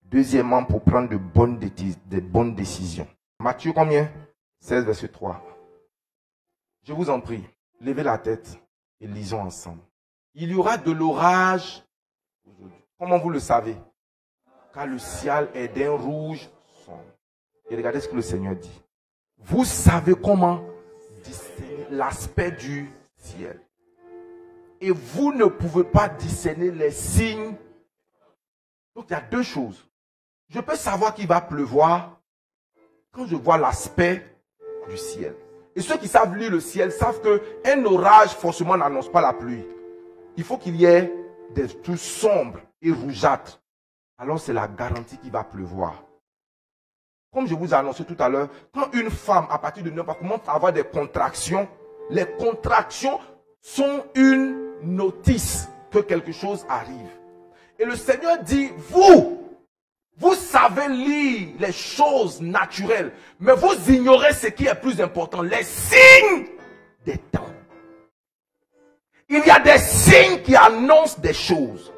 Deuxièmement, pour prendre de bonnes décisions. Matthieu combien? 16, verset 3. Je vous en prie, levez la tête et lisons ensemble. Il y aura de l'orage aujourd'hui. Comment vous le savez? Car le ciel est d'un rouge sombre. Et regardez ce que le Seigneur dit. Vous savez comment discerner l'aspect du ciel. Et vous ne pouvez pas discerner les signes. Donc il y a deux choses. Je peux savoir qu'il va pleuvoir quand je vois l'aspect du ciel. Et ceux qui savent lire le ciel savent qu'un orage forcément n'annonce pas la pluie. Il faut qu'il y ait des trucs sombres et rougeâtres. Alors c'est la garantie qu'il va pleuvoir. Comme je vous ai annoncé tout à l'heure, quand une femme à partir de 9 ans commence à avoir des contractions, les contractions sont une notice que quelque chose arrive. Et le Seigneur dit, vous savez lire les choses naturelles, mais vous ignorez ce qui est plus important, les signes des temps. Il y a des signes qui annoncent des choses.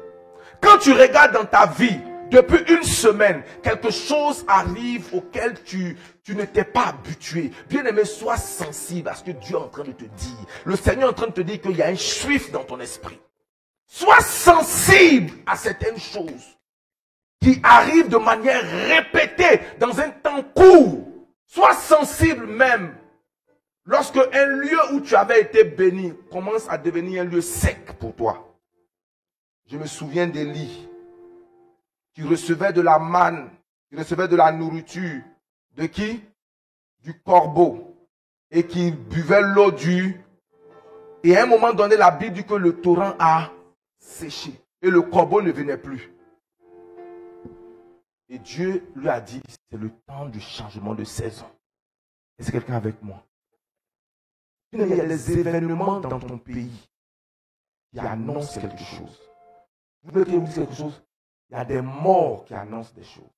Quand tu regardes dans ta vie, depuis une semaine, quelque chose arrive auquel tu ne t'es pas habitué. Bien-aimé, sois sensible à ce que Dieu est en train de te dire. Le Seigneur est en train de te dire qu'il y a un shift dans ton esprit. Sois sensible à certaines choses qui arrivent de manière répétée dans un temps court. Sois sensible même lorsque un lieu où tu avais été béni commence à devenir un lieu sec pour toi. Je me souviens d'Élie qui recevait de la manne, qui recevait de la nourriture. De qui? Du corbeau. Et qui buvait l'eau du... Et à un moment donné, la Bible dit que le torrent a séché. Et le corbeau ne venait plus. Et Dieu lui a dit, c'est le temps du changement de saison. Est-ce que quelqu'un avec moi? Il y a des événements dans ton pays qui annoncent quelque chose. Vous voulez que je vous dise quelque chose? Il y a des morts qui annoncent des choses.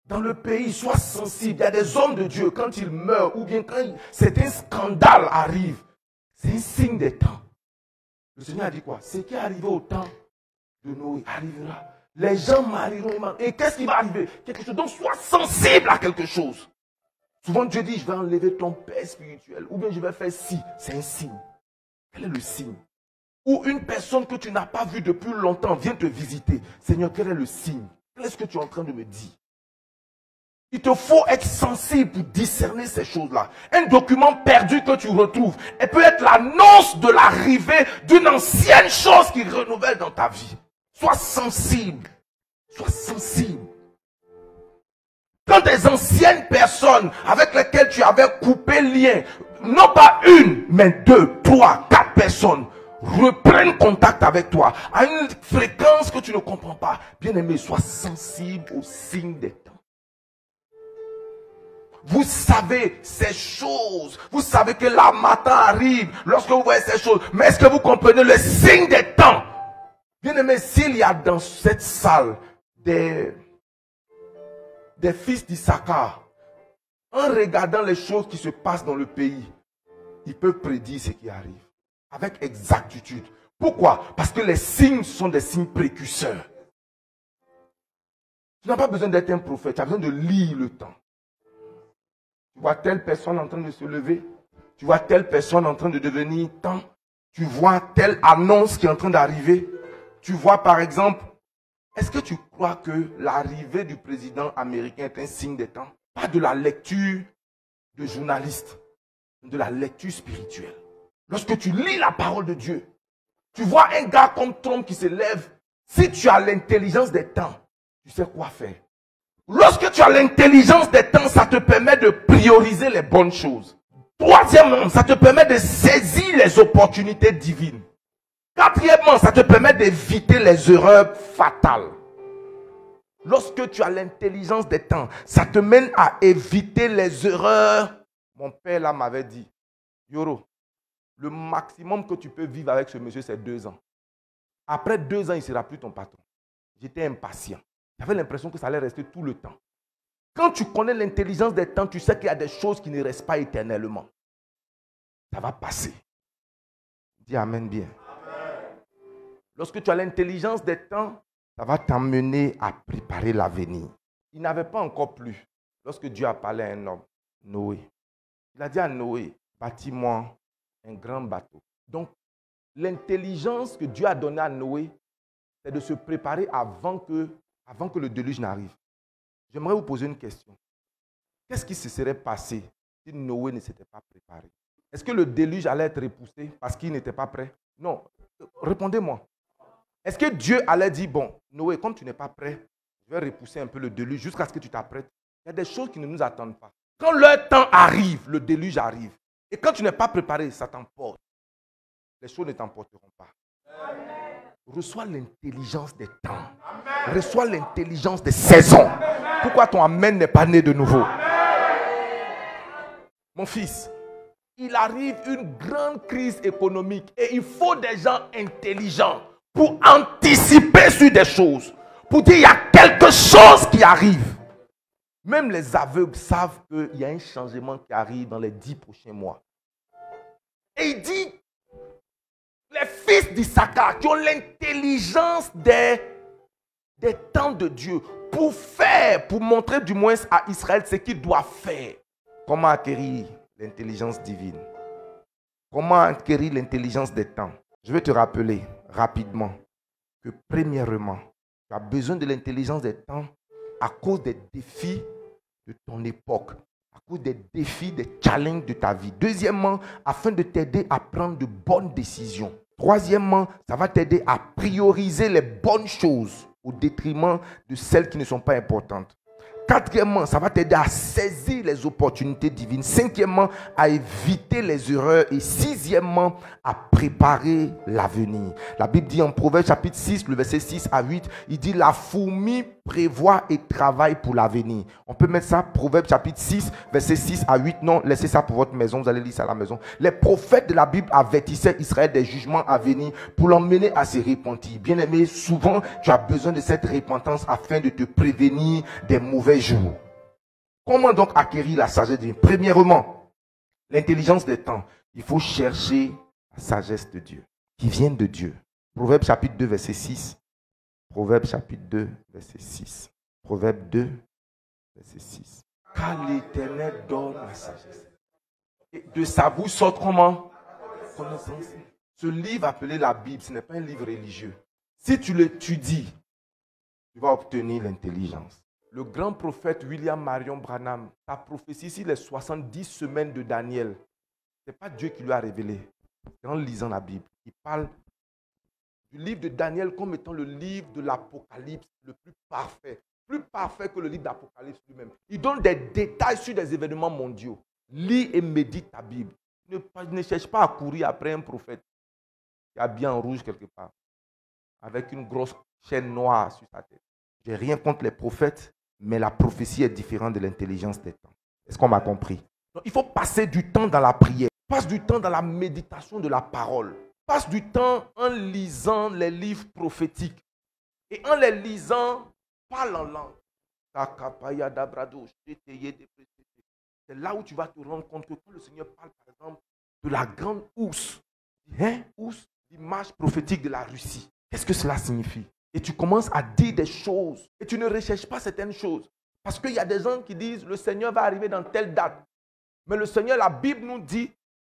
Dans le pays, sois sensible. Il y a des hommes de Dieu, quand ils meurent, ou bien quand un scandale arrive, c'est un signe des temps. Le Seigneur a dit quoi? Ce qui est arrivé au temps de Noé arrivera. Les gens marieront. Et qu'est-ce qui va arriver? Quelque chose. Donc sois sensible à quelque chose. Souvent Dieu dit, je vais enlever ton père spirituel. Ou bien je vais faire ci. C'est un signe. Quel est le signe? Ou une personne que tu n'as pas vue depuis longtemps vient te visiter. Seigneur, quel est le signe? Quel est ce que tu es en train de me dire? Il te faut être sensible pour discerner ces choses-là. Un document perdu que tu retrouves, elle peut être l'annonce de l'arrivée d'une ancienne chose qui renouvelle dans ta vie. Sois sensible. Sois sensible. Quand des anciennes personnes avec lesquelles tu avais coupé lien, non pas une, mais 2, 3, 4 personnes, reprennent contact avec toi à une fréquence que tu ne comprends pas. Bien-aimé, sois sensible aux signes des temps. Vous savez ces choses. Vous savez que la matin arrive lorsque vous voyez ces choses. Mais est-ce que vous comprenez le signe des temps? Bien-aimé, s'il y a dans cette salle des fils d'Issachar, en regardant les choses qui se passent dans le pays, ils peuvent prédire ce qui arrive avec exactitude. Pourquoi? Parce que les signes sont des signes précurseurs. Tu n'as pas besoin d'être un prophète, tu as besoin de lire le temps. Tu vois telle personne en train de se lever, tu vois telle personne en train de devenir temps, tu vois telle annonce qui est en train d'arriver. Tu vois par exemple, est-ce que tu crois que l'arrivée du président américain est un signe des temps? Pas de la lecture de journalistes, de la lecture spirituelle. Lorsque tu lis la parole de Dieu, tu vois un gars comme Trump qui se lève. Si tu as l'intelligence des temps, tu sais quoi faire. Lorsque tu as l'intelligence des temps, ça te permet de prioriser les bonnes choses. Troisièmement, ça te permet de saisir les opportunités divines. Quatrièmement, ça te permet d'éviter les erreurs fatales. Lorsque tu as l'intelligence des temps, ça te mène à éviter les erreurs. Mon père là m'avait dit, Yoro, le maximum que tu peux vivre avec ce monsieur, c'est 2 ans. Après 2 ans, il ne sera plus ton patron. J'étais impatient. J'avais l'impression que ça allait rester tout le temps. Quand tu connais l'intelligence des temps, tu sais qu'il y a des choses qui ne restent pas éternellement. Ça va passer. Dis amen bien. Lorsque tu as l'intelligence des temps, ça va t'amener à préparer l'avenir. Il n'avait pas encore plu lorsque Dieu a parlé à un homme, Noé. Il a dit à Noé, bâtis-moi un grand bateau. Donc, l'intelligence que Dieu a donnée à Noé, c'est de se préparer avant que le déluge n'arrive. J'aimerais vous poser une question. Qu'est-ce qui se serait passé si Noé ne s'était pas préparé? Est-ce que le déluge allait être repoussé parce qu'il n'était pas prêt? Non. Répondez-moi. Est-ce que Dieu allait dire, bon, Noé, comme tu n'es pas prêt, je vais repousser un peu le déluge jusqu'à ce que tu t'apprêtes? Il y a des choses qui ne nous attendent pas. Quand leur temps arrive, le déluge arrive. Et quand tu n'es pas préparé, ça t'emporte. Les choses ne t'emporteront pas. Reçois l'intelligence des temps. Reçois l'intelligence des saisons. Pourquoi ton amen n'est pas né de nouveau? Mon fils, il arrive une grande crise économique et il faut des gens intelligents pour anticiper sur des choses. Pour dire il y a quelque chose qui arrive. Même les aveugles savent qu'il y a un changement qui arrive dans les 10 prochains mois. Et il dit, les fils d'Issachar qui ont l'intelligence des temps de Dieu pour montrer du moins à Israël ce qu'il doit faire. Comment acquérir l'intelligence divine? Comment acquérir l'intelligence des temps? Je vais te rappeler rapidement que premièrement, tu as besoin de l'intelligence des temps à cause des défis de ton époque, à cause des défis, des challenges de ta vie. Deuxièmement, afin de t'aider à prendre de bonnes décisions. Troisièmement, ça va t'aider à prioriser les bonnes choses au détriment de celles qui ne sont pas importantes. Quatrièmement, ça va t'aider à saisir les opportunités divines. Cinquièmement, à éviter les erreurs. Et sixièmement, à préparer l'avenir. La Bible dit en Proverbe chapitre 6, le verset 6 à 8, il dit la fourmi prévoit et travaille pour l'avenir. On peut mettre ça, Proverbe chapitre 6, verset 6 à 8. Non, laissez ça pour votre maison, vous allez lire ça à la maison. Les prophètes de la Bible avertissaient Israël des jugements à venir pour l'emmener à se repentir. Bien aimé, souvent tu as besoin de cette repentance afin de te prévenir des mauvais jours. Comment donc acquérir la sagesse divine? Premièrement, l'intelligence des temps. Il faut chercher la sagesse de Dieu, qui vient de Dieu. Proverbe chapitre 2, verset 6. Proverbe chapitre 2, verset 6. Proverbe 2, verset 6. Car l'Éternel donne la sagesse. Et de sa bouche sort comment? Connaissance. Ce livre appelé la Bible, ce n'est pas un livre religieux. Si tu l'étudies, tu vas obtenir l'intelligence. Le grand prophète William Marion Branham a prophétié ici les 70 semaines de Daniel. Ce n'est pas Dieu qui lui a révélé. C'est en lisant la Bible. Il parle du livre de Daniel comme étant le livre de l'Apocalypse le plus parfait que le livre d'Apocalypse lui-même. Il donne des détails sur des événements mondiaux. Lis et médite ta Bible. Ne cherche pas à courir après un prophète qui est habillé en rouge quelque part, avec une grosse chaîne noire sur sa tête. Je n'ai rien contre les prophètes, mais la prophétie est différente de l'intelligence des temps. Est-ce qu'on m'a compris? Donc, il faut passer du temps dans la prière. Passe du temps dans la méditation de la parole. Passe du temps en lisant les livres prophétiques. Et en les lisant, parle en langue. C'est là où tu vas te rendre compte que quand le Seigneur parle, par exemple, de la grande housse, housse, l'image prophétique de la Russie. Qu'est-ce que cela signifie? Et tu commences à dire des choses. Et tu ne recherches pas certaines choses. Parce qu'il y a des gens qui disent, le Seigneur va arriver dans telle date. Mais le Seigneur, la Bible nous dit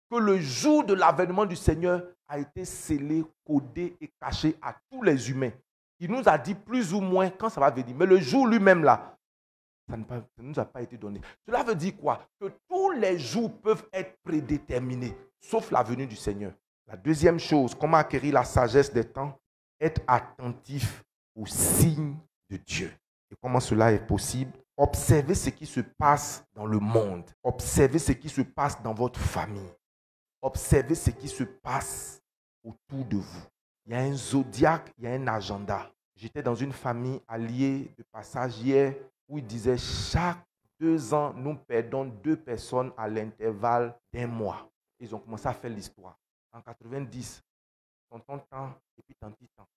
que le jour de l'avènement du Seigneur a été scellé, codé et caché à tous les humains. Il nous a dit plus ou moins quand ça va venir. Mais le jour lui-même là, ça ne nous a pas été donné. Cela veut dire quoi? Que tous les jours peuvent être prédéterminés, sauf la venue du Seigneur. La deuxième chose, comment acquérir la sagesse des temps? Être attentif aux signes de Dieu. Et comment cela est possible? Observez ce qui se passe dans le monde. Observez ce qui se passe dans votre famille. Observez ce qui se passe autour de vous. Il y a un zodiaque, il y a un agenda. J'étais dans une famille alliée de passage hier où il disait chaque 2 ans, nous perdons 2 personnes à l'intervalle d'1 mois. Ils ont commencé à faire l'histoire. En 90, tonton temps et puis tanti temps.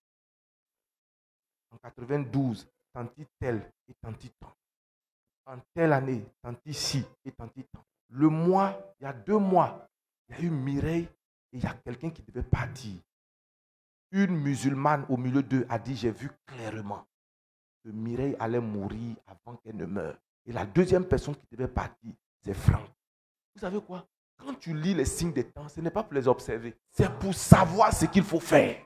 92, tanti tel et tanti temps. En telle année, tanti ci et tanti temps. Le mois, il y a 2 mois, il y a eu Mireille et il y a quelqu'un qui devait partir. Une musulmane au milieu d'eux a dit, j'ai vu clairement que Mireille allait mourir avant qu'elle ne meure. Et la deuxième personne qui devait partir, c'est Franck. Vous savez quoi? Quand tu lis les signes des temps, ce n'est pas pour les observer. C'est pour savoir ce qu'il faut faire.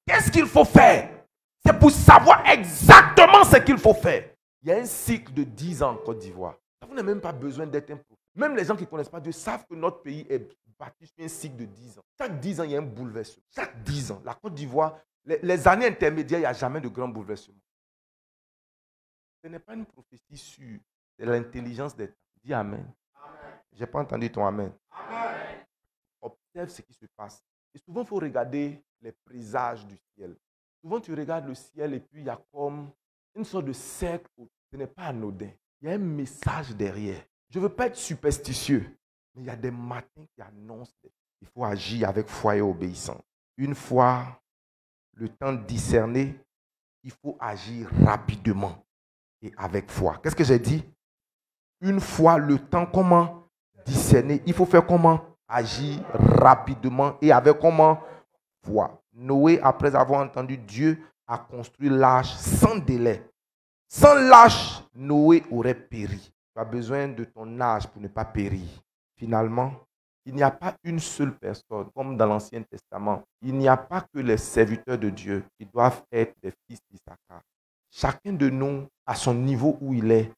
Qu'est-ce qu'il faut faire? C'est pour savoir exactement ce qu'il faut faire. Il y a un cycle de 10 ans en Côte d'Ivoire. Vous n'avez même pas besoin d'être un prophète. Même les gens qui ne connaissent pas Dieu savent que notre pays est bâti sur un cycle de 10 ans. Chaque 10 ans, il y a un bouleversement. Chaque 10 ans. La Côte d'Ivoire, les années intermédiaires, il n'y a jamais de grand bouleversement. Ce n'est pas une prophétie sûre. C'est l'intelligence des temps. Dis Amen. Je n'ai pas entendu ton Amen. Amen. Observe ce qui se passe. Et souvent, il faut regarder les présages du ciel. Souvent, tu regardes le ciel et puis il y a comme une sorte de cercle. Ce n'est pas anodin. Il y a un message derrière. Je ne veux pas être superstitieux, mais il y a des matins qui annoncent. Il faut agir avec foi et obéissance. Une fois le temps discerné, il faut agir rapidement et avec foi. Qu'est-ce que j'ai dit? Une fois le temps comment discerné, il faut faire comment? Agir rapidement et avec comment? Foi. Noé, après avoir entendu Dieu, a construit l'arche sans délai. Sans l'arche, Noé aurait péri. Tu as besoin de ton âge pour ne pas périr. Finalement, il n'y a pas une seule personne, comme dans l'Ancien Testament. Il n'y a pas que les serviteurs de Dieu qui doivent être des fils d'Issachar. Chacun de nous, à son niveau où il est,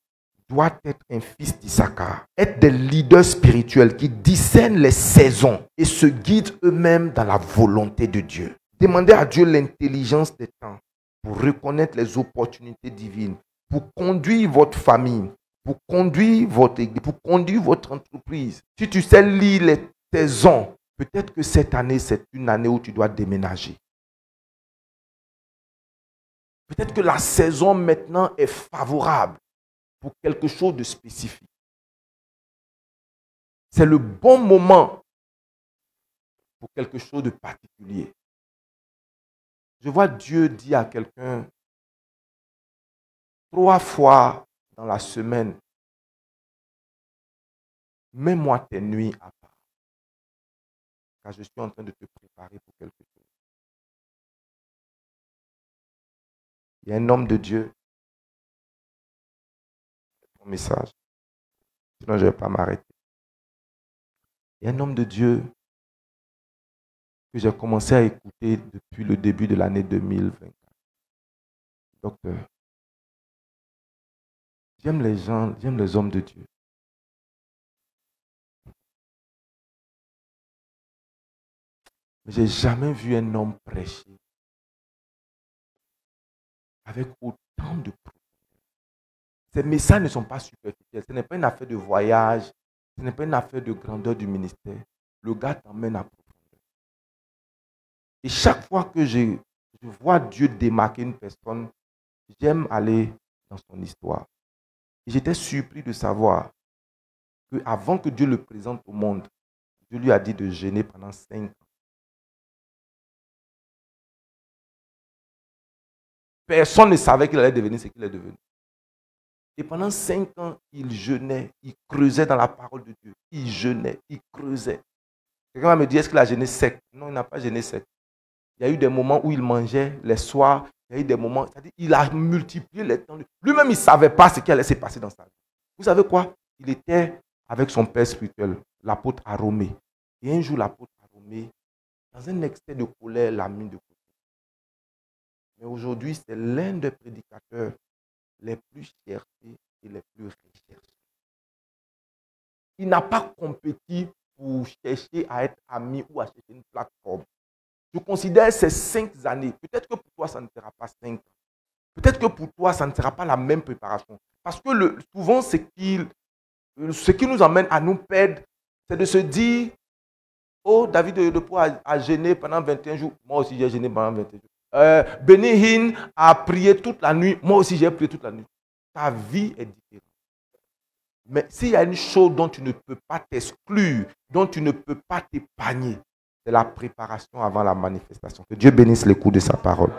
doit être un fils d'Issachar. Être des leaders spirituels qui discernent les saisons et se guident eux-mêmes dans la volonté de Dieu. Demandez à Dieu l'intelligence des temps pour reconnaître les opportunités divines, pour conduire votre famille, pour conduire votre église, pour conduire votre entreprise. Si tu sais lire les saisons, peut-être que cette année, c'est une année où tu dois déménager. Peut-être que la saison maintenant est favorable pour quelque chose de spécifique. C'est le bon moment pour quelque chose de particulier. Je vois Dieu dire à quelqu'un 3 fois dans la semaine, mets-moi tes nuits à part, car je suis en train de te préparer pour quelque chose. Il y a un homme de Dieu, c'est mon message, sinon je ne vais pas m'arrêter. Il y a un homme de Dieu que j'ai commencé à écouter depuis le début de l'année 2024. Docteur, j'aime les gens, j'aime les hommes de Dieu. Mais je n'ai jamais vu un homme prêcher avec autant de profondeur. Ces messages ne sont pas superficiels. Ce n'est pas une affaire de voyage. Ce n'est pas une affaire de grandeur du ministère. Le gars t'emmène à profondeur. Et chaque fois que je vois Dieu démarquer une personne, j'aime aller dans son histoire. Et j'étais surpris de savoir qu'avant que Dieu le présente au monde, Dieu lui a dit de jeûner pendant 5 ans. Personne ne savait qu'il allait devenir ce qu'il est devenu. Et pendant 5 ans, il jeûnait, il creusait dans la parole de Dieu. Il jeûnait, il creusait. Quelqu'un va me dire, est-ce qu'il a jeûné sec? Non, il n'a pas jeûné sec. Il y a eu des moments où il mangeait les soirs. Il y a eu des moments, c'est-à-dire il a multiplié les temps. Lui-même, il ne savait pas ce qui allait se passer dans sa vie. Vous savez quoi? Il était avec son père spirituel, l'apôtre Aromé. Et un jour, l'apôtre Aromé, dans un excès de colère, l'a mis de côté. Mais aujourd'hui, c'est l'un des prédicateurs les plus cherchés et les plus recherchés. Il n'a pas compétit pour chercher à être ami ou à chercher une plateforme. Je considère ces 5 années, peut-être que pour toi, ça ne sera pas 5 ans. Peut-être que pour toi, ça ne sera pas la même préparation. Parce que souvent, ce qui nous amène à nous perdre, c'est de se dire, oh, David de Pau a jeûné pendant 21 jours. Moi aussi, j'ai jeûné pendant 21 jours. Benny Hinn a prié toute la nuit. Moi aussi, j'ai prié toute la nuit. Ta vie est différente. Mais s'il y a une chose dont tu ne peux pas t'exclure, dont tu ne peux pas t'épargner, c'est la préparation avant la manifestation. Que Dieu bénisse les coups de sa parole.